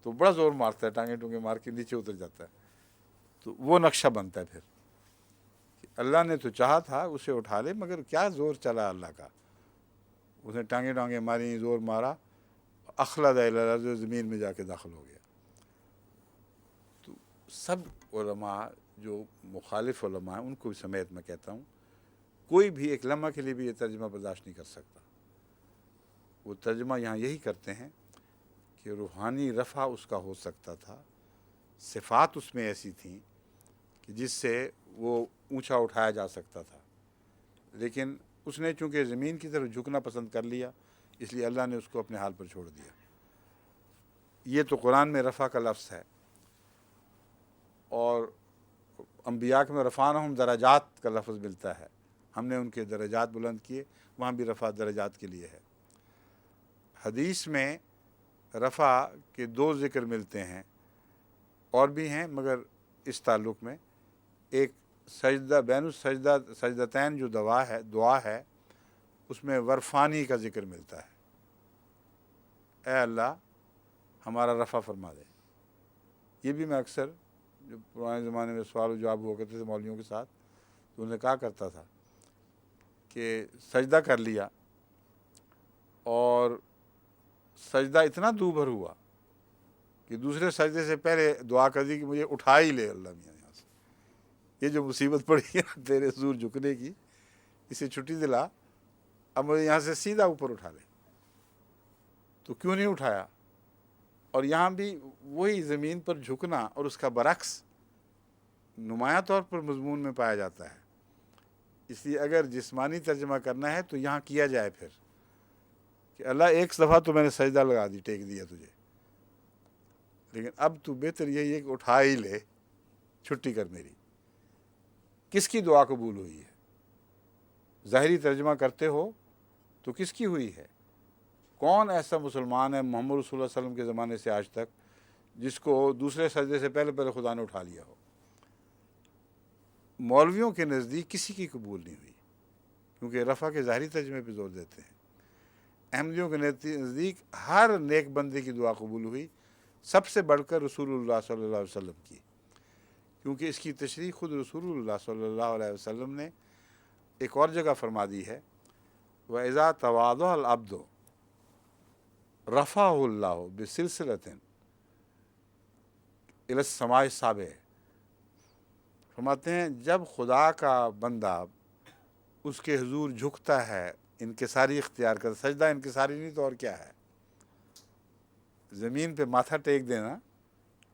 Speaker 1: تو بڑا زور مارتا ہے، ٹانگے ٹونگے مار کے نیچے اتر جاتا ہے، تو وہ نقشہ بنتا ہے پھر کہ اللہ نے تو چاہا تھا اسے اٹھا لے، مگر کیا زور چلا اللہ کا، اس نے ٹانگیں ماری، زور مارا، اخلد الی الارض، زمین میں جا کے داخل ہو گیا۔ تو سب علماء جو مخالف علماء ہیں ان کو بھی سمیت میں کہتا ہوں، کوئی بھی ایک لمحہ کے لیے بھی یہ ترجمہ برداشت نہیں کر سکتا۔ وہ ترجمہ یہاں یہی کرتے ہیں کہ روحانی رفع اس کا ہو سکتا تھا، صفات اس میں ایسی تھیں کہ جس سے وہ اونچا اٹھایا جا سکتا تھا، لیکن اس نے چونکہ زمین کی طرف جھکنا پسند کر لیا، اس لیے اللہ نے اس کو اپنے حال پر چھوڑ دیا۔ یہ تو قرآن میں رفع کا لفظ ہے، اور انبیاء میں رفعناہم درجات کا لفظ ملتا ہے، ہم نے ان کے درجات بلند کیے، وہاں بھی رفع درجات کے لیے ہے۔ حدیث میں رفع کے دو ذکر ملتے ہیں، اور بھی ہیں مگر اس تعلق میں ایک سجدہ بین السجدہ سجدتین جو دعا ہے اس میں ورفانی کا ذکر ملتا ہے، اے اللہ ہمارا رفع فرما دے۔ یہ بھی میں اکثر جو پرانے زمانے میں سوال و جواب ہوا کرتے تھے مولویوں کے ساتھ، تو انہوں نے کہا کرتا تھا کہ سجدہ کر لیا اور سجدہ اتنا دوبھر ہوا کہ دوسرے سجدے سے پہلے دعا کر دی کہ مجھے اٹھا ہی لے اللہ میاں یہاں سے، یہ جو مصیبت پڑی ہے نا تیرے حضور جھکنے کی، اسے چھٹی دلا، اب مجھے یہاں سے سیدھا اوپر اٹھا لے۔ تو کیوں نہیں اٹھایا؟ اور یہاں بھی وہی زمین پر جھکنا اور اس کا برعکس نمایاں طور پر مضمون میں پایا جاتا ہے، اس لیے اگر جسمانی ترجمہ کرنا ہے تو یہاں کیا جائے پھر کہ اللہ ایک دفعہ تو میں نے سجدہ لگا دی، ٹیک دیا تجھے، لیکن اب تو بہتر یہی ہے کہ اٹھا ہی لے، چھٹی کر میری۔ کس کی دعا قبول ہوئی ہے؟ ظاہری ترجمہ کرتے ہو تو کس کی ہوئی ہے؟ کون ایسا مسلمان ہے محمد رسول اللہ علیہ وسلم کے زمانے سے آج تک جس کو دوسرے سجدے سے پہلے خدا نے اٹھا لیا ہو؟ مولویوں کے نزدیک کسی کی قبول نہیں ہوئی، کیونکہ رفع کے ظاہری ترجمے پہ زور دیتے ہیں۔ احمدیوں کے نزدیک ہر نیک بندے کی دعا قبول ہوئی، سب سے بڑھ کر رسول اللہ صلی اللہ علیہ وسلم کی، کیونکہ اس کی تشریح خود رسول اللہ صلی اللہ علیہ وسلم نے ایک اور جگہ فرما دی ہے، وَإِذَا تَوَاضَعَ الْعَبْدُ رَفَعَهُ اللَّهُ بِسِلْسِلَةٍ إِلَى السَّمَاءِ السَّابِعِ۔ فرماتے ہیں جب خدا کا بندہ اس کے حضور جھکتا ہے، انکساری اختیار کرتا، سجدہ انکساری نہیں تو اور کیا ہے؟ زمین پہ ماتھا ٹیک دینا،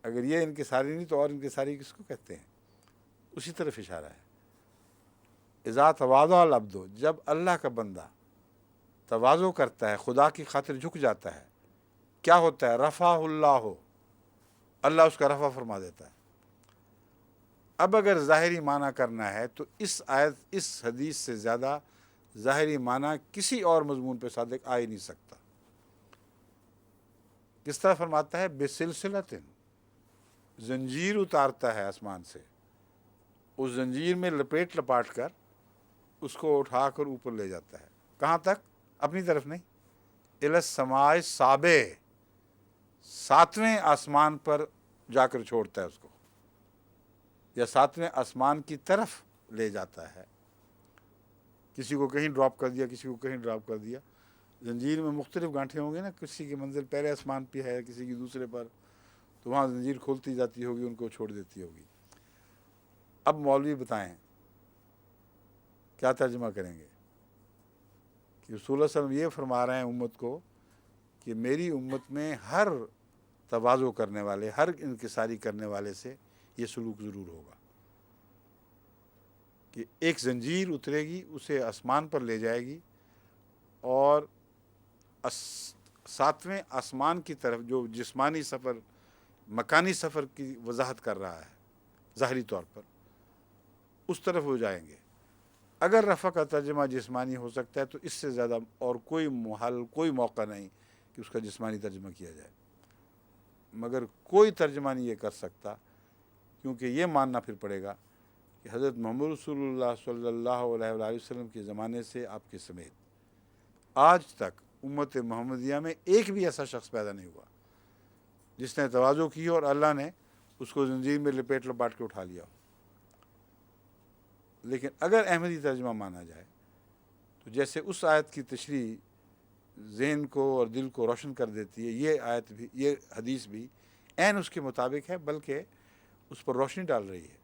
Speaker 1: اگر یہ انکساری نہیں تو اور انکساری کس کو کہتے ہیں؟ اسی طرف اشارہ ہے۔ اذا تواضع العبد، جب اللہ کا بندہ تواضع کرتا ہے، خدا کی خاطر جھک جاتا ہے، کیا ہوتا ہے؟ رفع اللہ، اللہ اس کا رفع فرما دیتا ہے۔ اب اگر ظاہری معنی کرنا ہے تو اس آیت اس حدیث سے زیادہ ظاہری معنی کسی اور مضمون پہ صادق آ ہی نہیں سکتا۔ کس طرح فرماتا ہے؟ بسلسلۃ، زنجیر اتارتا ہے آسمان سے، اس زنجیر میں لپیٹ لپاٹ کر اس کو اٹھا کر اوپر لے جاتا ہے۔ کہاں تک؟ اپنی طرف نہیں، الی السماء السابع، ساتویں آسمان پر جا کر چھوڑتا ہے اس کو، یا ساتویں آسمان کی طرف لے جاتا ہے۔ کسی کو کہیں ڈراپ کر دیا، کسی کو کہیں ڈراپ کر دیا، زنجیر میں مختلف گانٹھیں ہوں گی نا، کسی کی منزل پہلے آسمان پہ ہے، کسی کی دوسرے پر، تو وہاں زنجیر کھولتی جاتی ہوگی، ان کو چھوڑ دیتی ہوگی۔ اب مولوی بتائیں کیا ترجمہ کریں گے کہ رسول اللہ صلی اللہ علیہ وسلم یہ فرما رہے ہیں امت کو کہ میری امت میں ہر تواضع کرنے والے، ہر انکساری کرنے والے سے یہ سلوک ضرور ہوگا کہ ایک زنجیر اترے گی، اسے آسمان پر لے جائے گی، اور ساتویں آسمان کی طرف، جو جسمانی سفر، مکانی سفر کی وضاحت کر رہا ہے ظاہری طور پر، اس طرف ہو جائیں گے۔ اگر رفع کا ترجمہ جسمانی ہو سکتا ہے تو اس سے زیادہ اور کوئی محل، کوئی موقع نہیں کہ اس کا جسمانی ترجمہ کیا جائے، مگر کوئی ترجمہ نہیں یہ کر سکتا، کیونکہ یہ ماننا پھر پڑے گا کہ حضرت محمد رسول اللہ صلی اللہ علیہ وآلہ وسلم کے زمانے سے آپ کے سمیت آج تک امت محمدیہ میں ایک بھی ایسا شخص پیدا نہیں ہوا جس نے تواضع کی اور اللہ نے اس کو زنجیر میں لپیٹ لپاٹ کے اٹھا لیا ہو۔ لیکن اگر احمدی ترجمہ مانا جائے تو جیسے اس آیت کی تشریح ذہن کو اور دل کو روشن کر دیتی ہے، یہ آیت بھی، یہ حدیث بھی عین اس کے مطابق ہے، بلکہ اس پر روشنی ڈال رہی ہے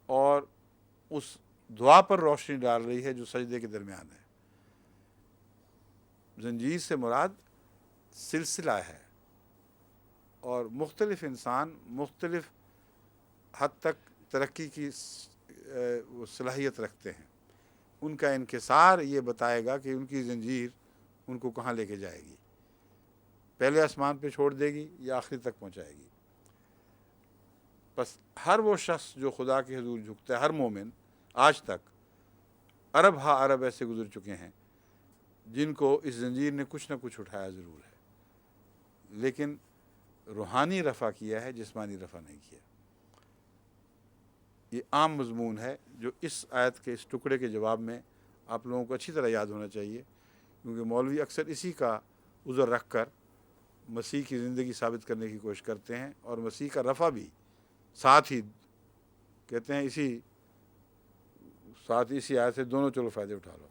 Speaker 1: اور اس دعا پر روشنی ڈال رہی ہے جو سجدے کے درمیان ہے۔ زنجیر سے مراد سلسلہ ہے، اور مختلف انسان مختلف حد تک ترقی کی وہ صلاحیت رکھتے ہیں۔ ان کا انکسار یہ بتائے گا کہ ان کی زنجیر ان کو کہاں لے کے جائے گی، پہلے آسمان پہ چھوڑ دے گی یا آخری تک پہنچائے گی۔ بس ہر وہ شخص جو خدا کے حضور جھکتا ہے، ہر مومن آج تک ارب ہا ارب ایسے گزر چکے ہیں جن کو اس زنجیر نے کچھ نہ کچھ اٹھایا ضرور ہے، لیکن روحانی رفع کیا ہے، جسمانی رفع نہیں کیا۔ یہ عام مضمون ہے جو اس آیت کے اس ٹکڑے کے جواب میں آپ لوگوں کو اچھی طرح یاد ہونا چاہیے، کیونکہ مولوی اکثر اسی کا عذر رکھ کر مسیح کی زندگی ثابت کرنے کی کوشش کرتے ہیں، اور مسیح کا رفع بھی ساتھ ہی کہتے ہیں، اسی آیت سے دونوں چلو فائدے اٹھا لو۔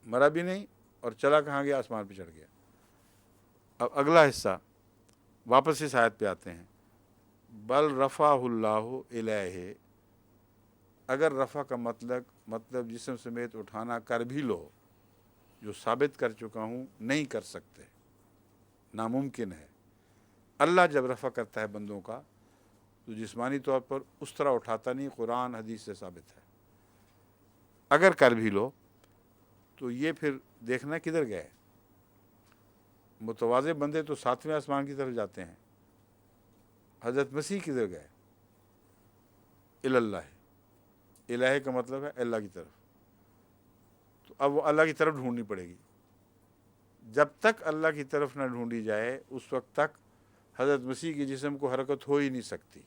Speaker 1: مرا بھی نہیں اور چلا کہاں گیا، آسمان پہ چڑھ گیا۔ اب اگلا حصہ واپس اس آیت پہ آتے ہیں، بل رفع اللہ الیہ۔ اگر رفع کا مطلب جسم سمیت اٹھانا کر بھی لو، جو ثابت کر چکا ہوں نہیں کر سکتے، ناممکن ہے۔ اللہ جب رفع کرتا ہے بندوں کا تو جسمانی طور پر اس طرح اٹھاتا نہیں، قرآن حدیث سے ثابت ہے۔ اگر کر بھی لو تو یہ پھر دیکھنا کدھر گئے۔ متواضع بندے تو 7ویں آسمان کی طرف جاتے ہیں، حضرت مسیح کدھر گئے؟ اللہ، الہ کا مطلب ہے اللہ کی طرف۔ تو اب وہ اللہ کی طرف ڈھونڈنی پڑے گی۔ جب تک اللہ کی طرف نہ ڈھونڈی جائے اس وقت تک حضرت مسیح کی جسم کو حرکت ہو ہی نہیں سکتی۔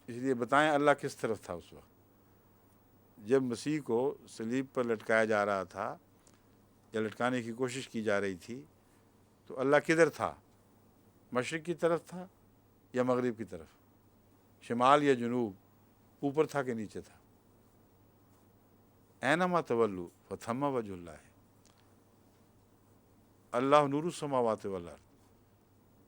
Speaker 1: اس لیے بتائیں اللہ کس طرف تھا اس وقت جب مسیح کو صلیب پر لٹکایا جا رہا تھا یا لٹکانے کی کوشش کی جا رہی تھی، تو اللہ کدھر تھا؟ مشرق کی طرف تھا یا مغرب کی طرف؟ شمال یا جنوب؟ اوپر تھا کہ نیچے تھا؟ اینما تولوا فتھم وجہ اللہ، اللہ نور السماوات والارض۔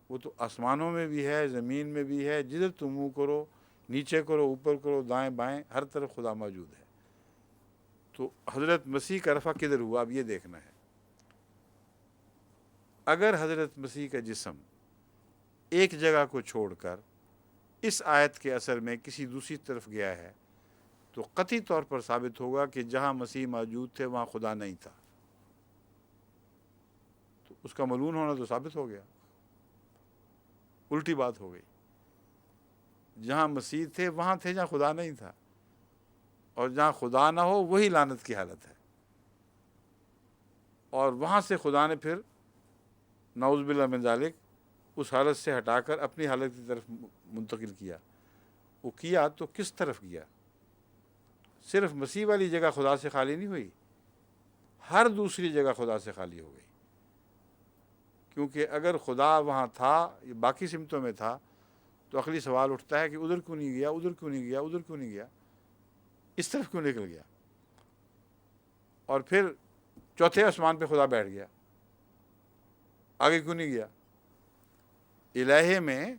Speaker 1: وہ تو آسمانوں میں بھی ہے، زمین میں بھی ہے، جدھر تم منہ کرو، نیچے کرو، اوپر کرو، دائیں بائیں، ہر طرف خدا موجود ہے۔ تو حضرت مسیح کا رفع کدھر ہوا، اب یہ دیکھنا ہے۔ اگر حضرت مسیح کا جسم ایک جگہ کو چھوڑ کر اس آیت کے اثر میں کسی دوسری طرف گیا ہے تو قطعی طور پر ثابت ہوگا کہ جہاں مسیح موجود تھے وہاں خدا نہیں تھا۔ تو اس کا ملعون ہونا تو ثابت ہو گیا، الٹی بات ہو گئی۔ جہاں مسیح تھے وہاں تھے جہاں خدا نہیں تھا، اور جہاں خدا نہ ہو وہی لعنت کی حالت ہے، اور وہاں سے خدا نے پھر نعوذ باللہ من ذالک اس حالت سے ہٹا کر اپنی حالت کی طرف منتقل کیا۔ وہ کیا تو کس طرف کیا؟ صرف مسیح والی جگہ خدا سے خالی نہیں ہوئی، ہر دوسری جگہ خدا سے خالی ہو گئی۔ کیونکہ اگر خدا وہاں تھا، باقی سمتوں میں تھا، تو عقلی سوال اٹھتا ہے کہ ادھر کیوں نہیں گیا، ادھر کیوں نہیں گیا، ادھر کیوں نہیں گیا، اس طرف کیوں نکل گیا؟ اور پھر چوتھے آسمان پہ خدا بیٹھ گیا، آگے کیوں نہیں گیا؟ الہے میں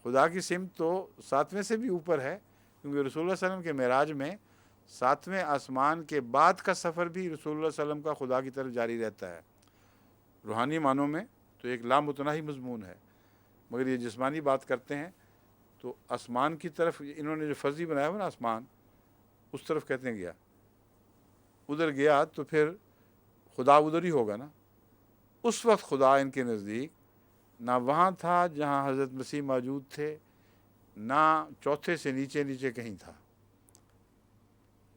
Speaker 1: خدا کی سمت تو 7ویں سے بھی اوپر ہے، کیونکہ رسول اللہ صلی اللہ علیہ وسلم کے معراج میں 7ویں آسمان کے بعد کا سفر بھی رسول اللہ صلی اللہ علیہ وسلم کا خدا کی طرف جاری رہتا ہے۔ روحانی معنوں میں تو ایک لامتناہی مضمون ہے، مگر یہ جسمانی بات کرتے ہیں تو آسمان کی طرف انہوں نے جو فرضی بنایا ہوا نا آسمان، اس طرف کہتے ہیں گیا۔ ادھر گیا تو پھر خدا ادھر ہی ہوگا نا۔ اس وقت خدا ان کے نزدیک نہ وہاں تھا جہاں حضرت مسیح موجود تھے، نہ چوتھے سے نیچے نیچے کہیں تھا،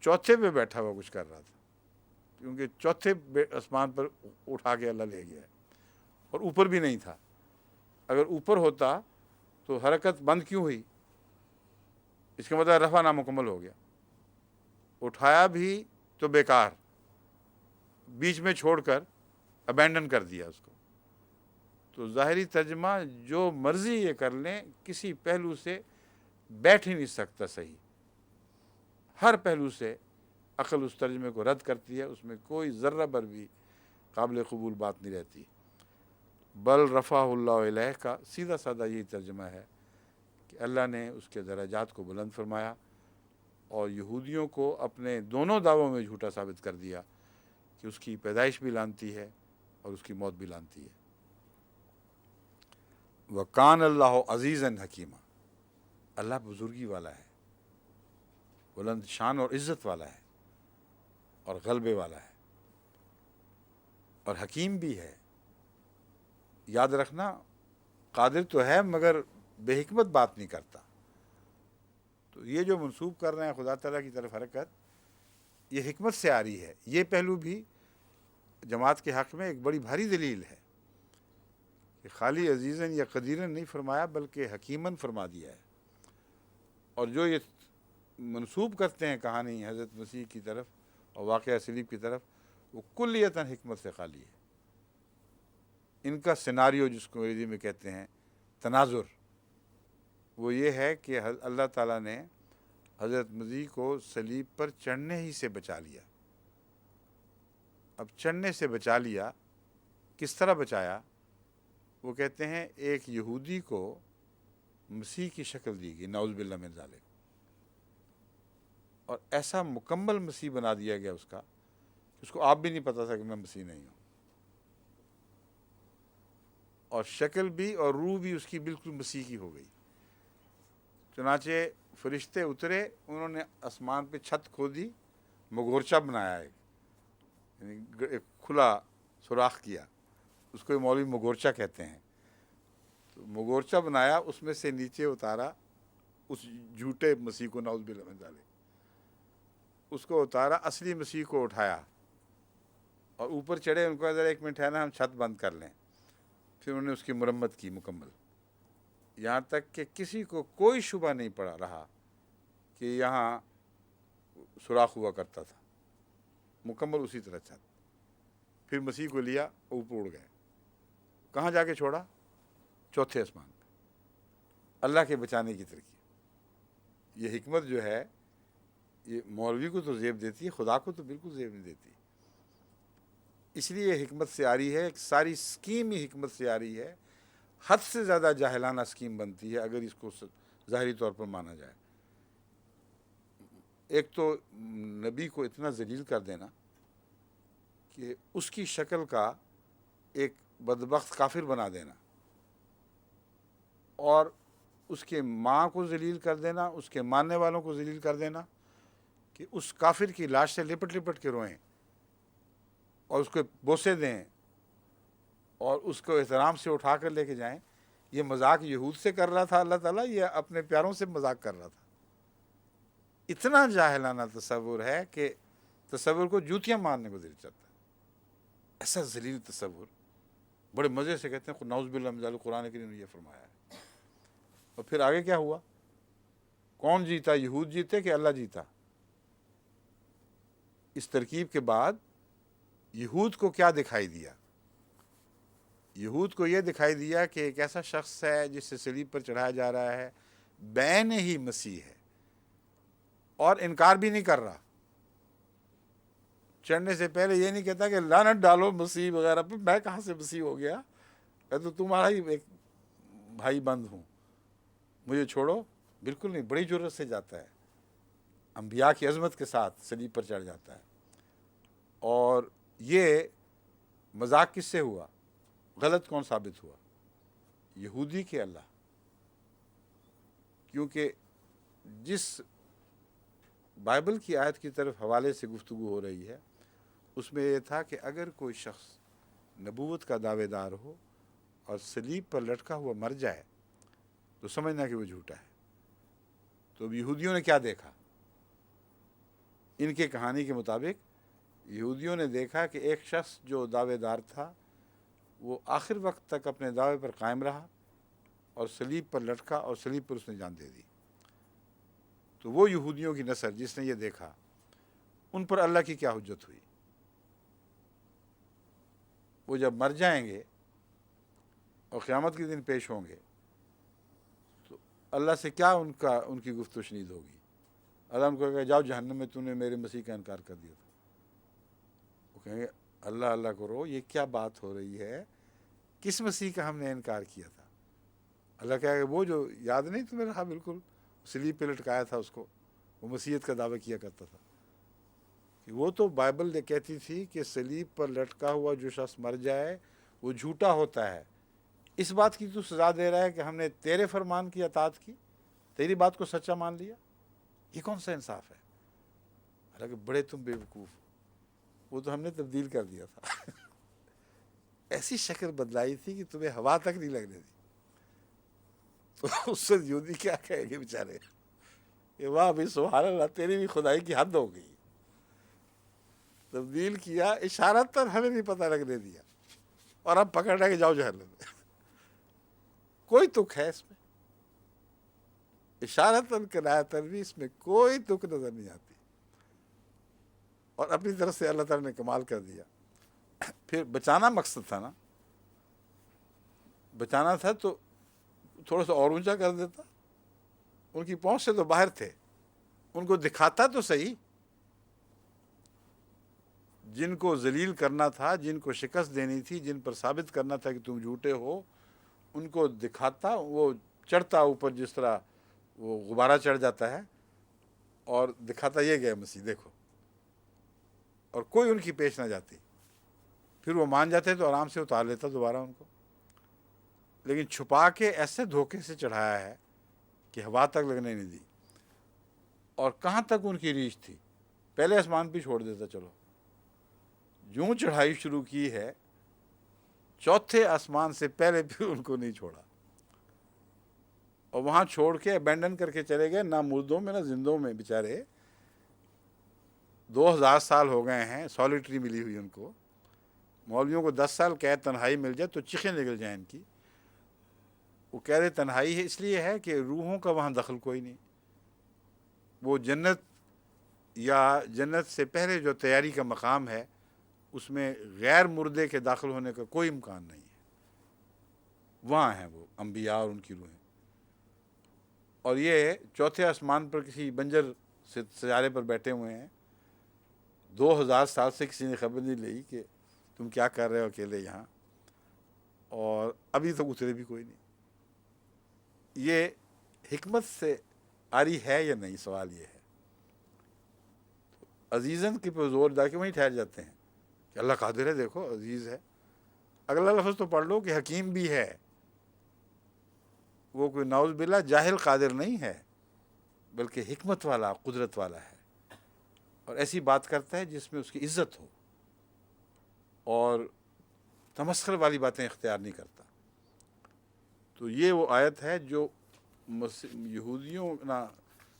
Speaker 1: چوتھے پہ بیٹھا ہوا کچھ کر رہا تھا، کیونکہ چوتھے آسمان پر اٹھا کے اللہ لے گیا ہے، اور اوپر بھی نہیں تھا۔ اگر اوپر ہوتا تو حرکت بند کیوں ہوئی؟ اس کا مطلب رفع نامکمل ہو گیا۔ اٹھایا بھی تو بیکار، بیچ میں چھوڑ کر ابینڈن کر دیا اس کو۔ تو ظاہری ترجمہ جو مرضی یہ کر لیں، کسی پہلو سے بیٹھ ہی نہیں سکتا صحیح۔ ہر پہلو سے عقل اس ترجمے کو رد کرتی ہے، اس میں کوئی ذرہ بھر بھی قابل قبول بات نہیں رہتی۔ بل رفع اللہ علیہ کا سیدھا سادہ یہی ترجمہ ہے کہ اللہ نے اس کے درجات کو بلند فرمایا، اور یہودیوں کو اپنے دونوں دعووں میں جھوٹا ثابت کر دیا کہ اس کی پیدائش بھی لانتی ہے اور اس کی موت بھی لانتی ہے۔ وَقَانَ اللَّهُ عَزِيزًا حکیمًا، اللہ بزرگی والا ہے، بلند شان اور عزت والا ہے، اور غلبے والا ہے، اور حکیم بھی ہے۔ یاد رکھنا، قادر تو ہے مگر بے حکمت بات نہیں کرتا۔ تو یہ جو منسوب کر رہے ہیں خدا تعالیٰ کی طرف حرکت، یہ حکمت سے آ رہی ہے۔ یہ پہلو بھی جماعت کے حق میں ایک بڑی بھاری دلیل ہے کہ خالی عزیزاً یا قدیراً نہیں فرمایا بلکہ حکیماً فرما دیا ہے۔ اور جو یہ منسوب کرتے ہیں کہانی حضرت مسیح کی طرف اور واقعہ صلیب کی طرف، وہ کلیتاً حکمت سے خالی ہے۔ ان کا سیناریو جس کو انگریزی میں کہتے ہیں تناظر، وہ یہ ہے کہ اللہ تعالیٰ نے حضرت مسیح کو صلیب پر چڑھنے ہی سے بچا لیا۔ اب چڑھنے سے بچا لیا، کس طرح بچایا؟ وہ کہتے ہیں ایک یہودی کو مسیح کی شکل دی گئی، نعوذ باللہ من ذالک، اور ایسا مکمل مسیح بنا دیا گیا اس کا کہ اس کو آپ بھی نہیں پتا تھا کہ میں مسیح نہیں ہوں، اور شکل بھی اور روح بھی اس کی بالکل مسیح کی ہو گئی۔ چنانچہ فرشتے اترے، انہوں نے آسمان پہ چھت کھودی، مغورچہ بنایا، یعنی ایک کھلا سوراخ کیا، اس کو مولوی مغورچہ کہتے ہیں۔ تو مغورچہ بنایا، اس میں سے نیچے اتارا اس جھوٹے مسیح کو، نعوذ باللہ من ذالک، اس کو اتارا، اصلی مسیح کو اٹھایا، اور اوپر چڑھے، ان کو ذرا ایک منٹ ہے نا، ہم چھت بند کر لیں۔ پھر انہوں نے اس کی مرمت کی مکمل، یہاں تک کہ کسی کو کوئی شبہ نہیں پڑا رہا کہ یہاں سوراخ ہوا کرتا تھا، مکمل اسی طرح چھت۔ پھر مسیح کو لیا، اوپر اڑ گئے۔ کہاں جا کے چھوڑا؟ چوتھے آسمان پہ، اللہ کے بچانے کی ترکیب۔ یہ حکمت جو ہے، یہ مولوی کو تو زیب دیتی ہے، خدا کو تو بالکل زیب نہیں دیتی۔ اس لیے یہ حکمت سے آ رہی ہے، ایک ساری اسکیم ہی حکمت سے آ رہی ہے۔ حد سے زیادہ جاہلانہ اسکیم بنتی ہے اگر اس کو ظاہری طور پر مانا جائے۔ ایک تو نبی کو اتنا ذلیل کر دینا کہ اس کی شکل کا ایک بدبخت کافر بنا دینا، اور اس کے ماں کو ذلیل کر دینا، اس کے ماننے والوں کو ذلیل کر دینا کہ اس کافر کی لاش سے لپٹ لپٹ کے روئیں اور اس کو بوسے دیں اور اس کو احترام سے اٹھا کر لے کے جائیں۔ یہ مذاق یہود سے کر رہا تھا اللہ تعالیٰ، یہ اپنے پیاروں سے مذاق کر رہا تھا۔ اتنا جاہلانہ تصور ہے کہ تصور کو جوتیاں مارنے کو دل چاہتا ہے۔ ایسا ذلیل تصور بڑے مزے سے کہتے ہیں، نعوذ باللہ من ذالک، قرآن کریم نے یہ فرمایا ہے۔ اور پھر آگے کیا ہوا؟ کون جیتا؟ یہود جیتے کہ اللہ جیتا؟ اس ترکیب کے بعد یہود کو کیا دکھائی دیا؟ یہود کو یہ دکھائی دیا کہ ایک ایسا شخص ہے جس سے صلیب پر چڑھایا جا رہا ہے، بین ہی مسیح ہے، اور انکار بھی نہیں کر رہا۔ چڑھنے سے پہلے یہ نہیں کہتا کہ لعنت ڈالو مسیح وغیرہ پہ، میں کہاں سے مسیح ہو گیا، میں تو تمہارا ہی ایک بھائی بند ہوں، مجھے چھوڑو۔ بالکل نہیں، بڑی جرت سے جاتا ہے، انبیاء کی عظمت کے ساتھ صلیب پر چڑھ جاتا ہے۔ اور یہ مذاق کس سے ہوا؟ غلط کون ثابت ہوا؟ یہودی کے اللہ، کیونکہ جس بائبل کی آیت کی طرف حوالے سے گفتگو ہو رہی ہے اس میں یہ تھا کہ اگر کوئی شخص نبوت کا دعوے دار ہو اور صلیب پر لٹکا ہوا مر جائے تو سمجھنا کہ وہ جھوٹا ہے۔ تو اب یہودیوں نے کیا دیکھا؟ ان کے کہانی کے مطابق یہودیوں نے دیکھا کہ ایک شخص جو دعوے دار تھا وہ آخر وقت تک اپنے دعوے پر قائم رہا اور صلیب پر لٹکا اور صلیب پر اس نے جان دے دی۔ تو وہ یہودیوں کی نسل جس نے یہ دیکھا، ان پر اللہ کی کیا حجت ہوئی؟ وہ جب مر جائیں گے اور قیامت کے دن پیش ہوں گے تو اللہ سے کیا ان کی گفت و شنید ہوگی؟ اللہ ان کو کہے جاؤ جہنم میں، تو نے میرے مسیح کا انکار کر دیا تھا. وہ کہیں گے اللہ اللہ کرو، یہ کیا بات ہو رہی ہے، کس مسیح کا ہم نے انکار کیا تھا؟ اللہ کہے گا وہ جو یاد نہیں تمہیں رہا، بالکل سلیب پہ لٹکایا تھا اس کو، وہ مسیحیت کا دعویٰ کیا کرتا تھا. کہ وہ تو بائبل کہتی تھی کہ سلیب پر لٹکا ہوا جو شخص مر جائے وہ جھوٹا ہوتا ہے. اس بات کی تو سزا دے رہا ہے کہ ہم نے تیرے فرمان کی اطاعت کی، تیری بات کو سچا مان لیا. یہ کون سا انصاف ہے؟ حالانکہ بڑے تم بے وقوف ہو، وہ تو ہم نے تبدیل کر دیا تھا. ایسی شکل بدلائی تھی کہ تمہیں ہوا تک نہیں لگنے دی. تو اس سے یہودی کیا کہیں گے بیچارے کہ واہ بھائی سبحان اللہ، تیری بھی خدائی کی حد ہو گئی. تبدیل کیا، اشارت تر ہمیں نہیں پتہ لگنے دیا، اور اب پکڑ رہے کہ جاؤ جہنم میں. کوئی تک ہے اس میں؟ اشارتاً کنایتاً بھی اس میں کوئی تک نظر نہیں آتی. اور اپنی طرف سے اللہ تعالیٰ نے کمال کر دیا. پھر بچانا مقصد تھا نا، بچانا تھا تو تھوڑا سا اور اونچا کر دیتا. ان کی پہنچ سے تو باہر تھے، ان کو دکھاتا تو صحیح. جن کو ذلیل کرنا تھا، جن کو شکست دینی تھی، جن پر ثابت کرنا تھا کہ تم جھوٹے ہو، ان کو دکھاتا. وہ چڑھتا اوپر جس طرح وہ غبارہ چڑھ جاتا ہے، اور دکھاتا یہ گیا مسیح دیکھو، اور کوئی ان کی پیش نہ جاتی. پھر وہ مان جاتے تو آرام سے اتار لیتا دوبارہ ان کو. لیکن چھپا کے ایسے دھوکے سے چڑھایا ہے کہ ہوا تک لگنے نہیں دی. اور کہاں تک ان کی ریچ تھی؟ پہلے آسمان پہ چھوڑ دیتا. چلو یوں چڑھائی شروع کی ہے، چوتھے آسمان سے پہلے بھی ان کو نہیں چھوڑا، اور وہاں چھوڑ کے ابینڈن کر کے چلے گئے. نہ مردوں میں نہ زندوں میں بیچارے. 2000 سال ہو گئے ہیں سالیٹری ملی ہوئی ان کو. مولویوں کو 10 سال قید تنہائی مل جائے تو چیخیں نکل جائیں ان کی. وہ کہہ رہے تنہائی ہے، اس لیے ہے کہ روحوں کا وہاں دخل کوئی نہیں. وہ جنت یا جنت سے پہلے جو تیاری کا مقام ہے، اس میں غیر مردے کے داخل ہونے کا کوئی امکان نہیں ہے. وہاں ہیں وہ انبیاء اور ان کی روحیں. اور یہ چوتھے آسمان پر کسی بنجر سیارے پر بیٹھے ہوئے ہیں. 2000 سال سے کسی نے خبر نہیں لی کہ تم کیا کر رہے ہو اکیلے یہاں، اور ابھی تک اترے بھی کوئی نہیں. یہ حکمت سے آری ہے یا نہیں، سوال یہ ہے. عزیزن کے پہ زور ڈال کے وہیں ٹھہر جاتے ہیں کہ اللہ قادر ہے، دیکھو عزیز ہے. اگلا لفظ تو پڑھ لو کہ حکیم بھی ہے. وہ کوئی نعوذ باللہ جاہل قادر نہیں ہے، بلکہ حکمت والا، قدرت والا ہے. اور ایسی بات کرتا ہے جس میں اس کی عزت ہو، اور تمسخر والی باتیں اختیار نہیں کرتا. تو یہ وہ آیت ہے جو یہودیوں نہ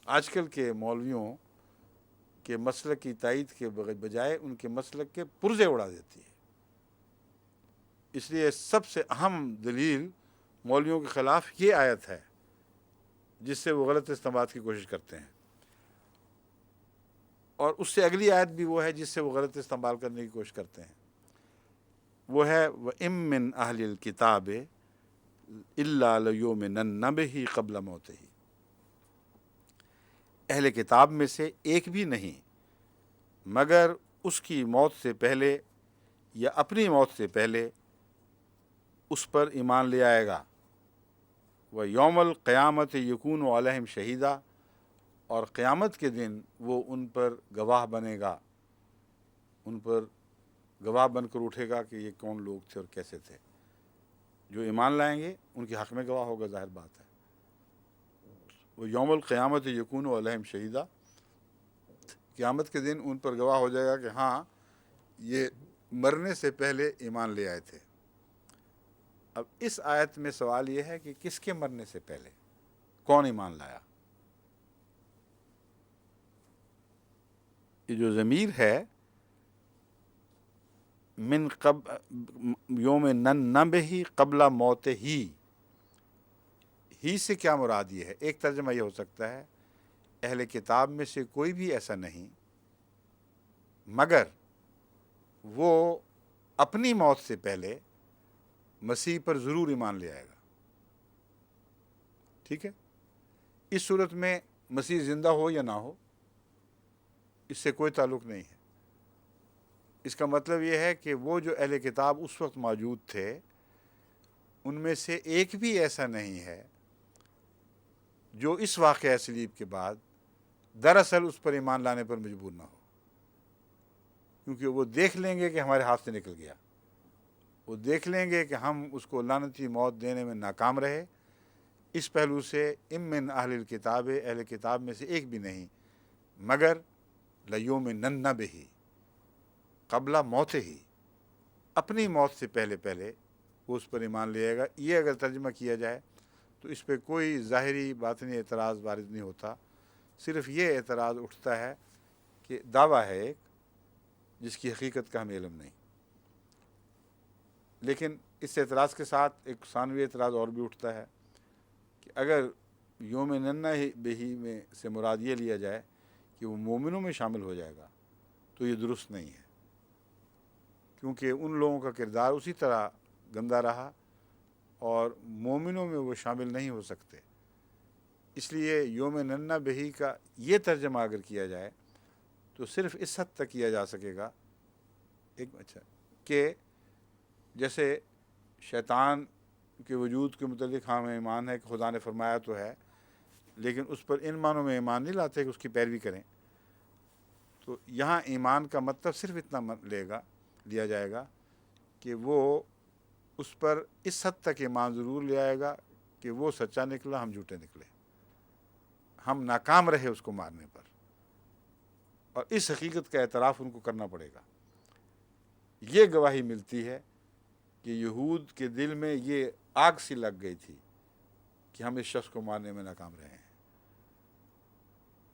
Speaker 1: آج کل کے مولویوں کے مسلک کی تائید کے بجائے ان کے مسلک کے پرزے اڑا دیتی ہے. اس لیے سب سے اہم دلیل مولویوں کے خلاف یہ آیت ہے، جس سے وہ غلط استنباط کی کوشش کرتے ہیں. اور اس سے اگلی آیت بھی وہ ہے جس سے وہ غلط استعمال کرنے کی کوشش کرتے ہیں. وہ ہے وَإِن مِّنْ أَهْلِ الْكِتَابِ إِلَّا لَيُؤْمِنَنَّ بِهِ قَبْلَ مَوْتِهِ. اہل کتاب میں سے ایک بھی نہیں مگر اس کی موت سے پہلے یا اپنی موت سے پہلے اس پر ایمان لے آئے گا. وَيَوْمَ الْقِيَامَةِ يَكُونُ عَلَيْهِمْ شَهِيدًا. اور قیامت کے دن وہ ان پر گواہ بنے گا، ان پر گواہ بن کر اٹھے گا کہ یہ کون لوگ تھے اور کیسے تھے. جو ایمان لائیں گے ان کے حق میں گواہ ہوگا، ظاہر بات ہے. وہ یوم القیامت یکون علیہم شہیدہ، قیامت کے دن ان پر گواہ ہو جائے گا کہ ہاں یہ مرنے سے پہلے ایمان لے آئے تھے. اب اس آیت میں سوال یہ ہے کہ کس کے مرنے سے پہلے کون ایمان لایا؟ یہ جو ضمیر ہے من یوم نن بہی قبل موت ہی سے کیا مراد یہ ہے؟ ایک ترجمہ یہ ہو سکتا ہے اہل کتاب میں سے کوئی بھی ایسا نہیں مگر وہ اپنی موت سے پہلے مسیح پر ضرور ایمان لے آئے گا. ٹھیک ہے؟ اس صورت میں مسیح زندہ ہو یا نہ ہو، اس سے کوئی تعلق نہیں ہے۔ اس کا مطلب یہ ہے کہ وہ جو اہل کتاب اس وقت موجود تھے ان میں سے ایک بھی ایسا نہیں ہے جو اس واقعہ صلیب کے بعد دراصل اس پر ایمان لانے پر مجبور نہ ہو، کیونکہ وہ دیکھ لیں گے کہ ہمارے ہاتھ سے نکل گیا، وہ دیکھ لیں گے کہ ہم اس کو لعنتی موت دینے میں ناکام رہے۔ اس پہلو سے ام من اہل الکتاب، اہل کتاب میں سے ایک بھی نہیں مگر لیؤمنن بہ قبل موت ہی، اپنی موت سے پہلے پہلے وہ اس پر ایمان لے گا۔ یہ اگر ترجمہ کیا جائے تو اس پہ کوئی ظاہری باطنی اعتراض وارد نہیں ہوتا، صرف یہ اعتراض اٹھتا ہے کہ دعویٰ ہے ایک جس کی حقیقت کا ہمیں علم نہیں۔ لیکن اس اعتراض کے ساتھ ایک ثانوی اعتراض اور بھی اٹھتا ہے کہ اگر یومنن بہ میں سے مراد یہ لیا جائے کہ وہ مومنوں میں شامل ہو جائے گا تو یہ درست نہیں ہے، کیونکہ ان لوگوں کا کردار اسی طرح گندہ رہا اور مومنوں میں وہ شامل نہیں ہو سکتے۔ اس لیے یومنن بہ کا یہ ترجمہ اگر کیا جائے تو صرف اس حد تک کیا جا سکے گا کہ جیسے شیطان کے وجود کے متعلق ہمیں ایمان ہے کہ خدا نے فرمایا تو ہے، لیکن اس پر ان معنوں میں ایمان نہیں لاتے کہ اس کی پیروی کریں، تو یہاں ایمان کا مطلب صرف اتنا لیا جائے گا کہ وہ اس پر اس حد تک ایمان ضرور لے آئے گا کہ وہ سچا نکلا، ہم جھوٹے نکلے، ہم ناکام رہے اس کو مارنے پر، اور اس حقیقت کا اعتراف ان کو کرنا پڑے گا۔ یہ گواہی ملتی ہے کہ یہود کے دل میں یہ آگ سی لگ گئی تھی کہ ہم اس شخص کو مارنے میں ناکام رہے ہیں۔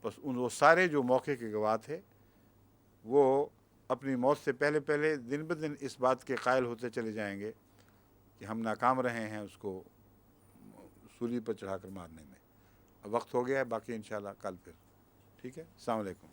Speaker 1: بس وہ سارے جو موقع کے گواہ تھے وہ اپنی موت سے پہلے پہلے دن بدن اس بات کے قائل ہوتے چلے جائیں گے کہ ہم ناکام رہے ہیں اس کو سولی پر چڑھا کر مارنے میں۔ اب وقت ہو گیا ہے، باقی انشاءاللہ کل پھر۔ ٹھیک ہے، السلام علیکم۔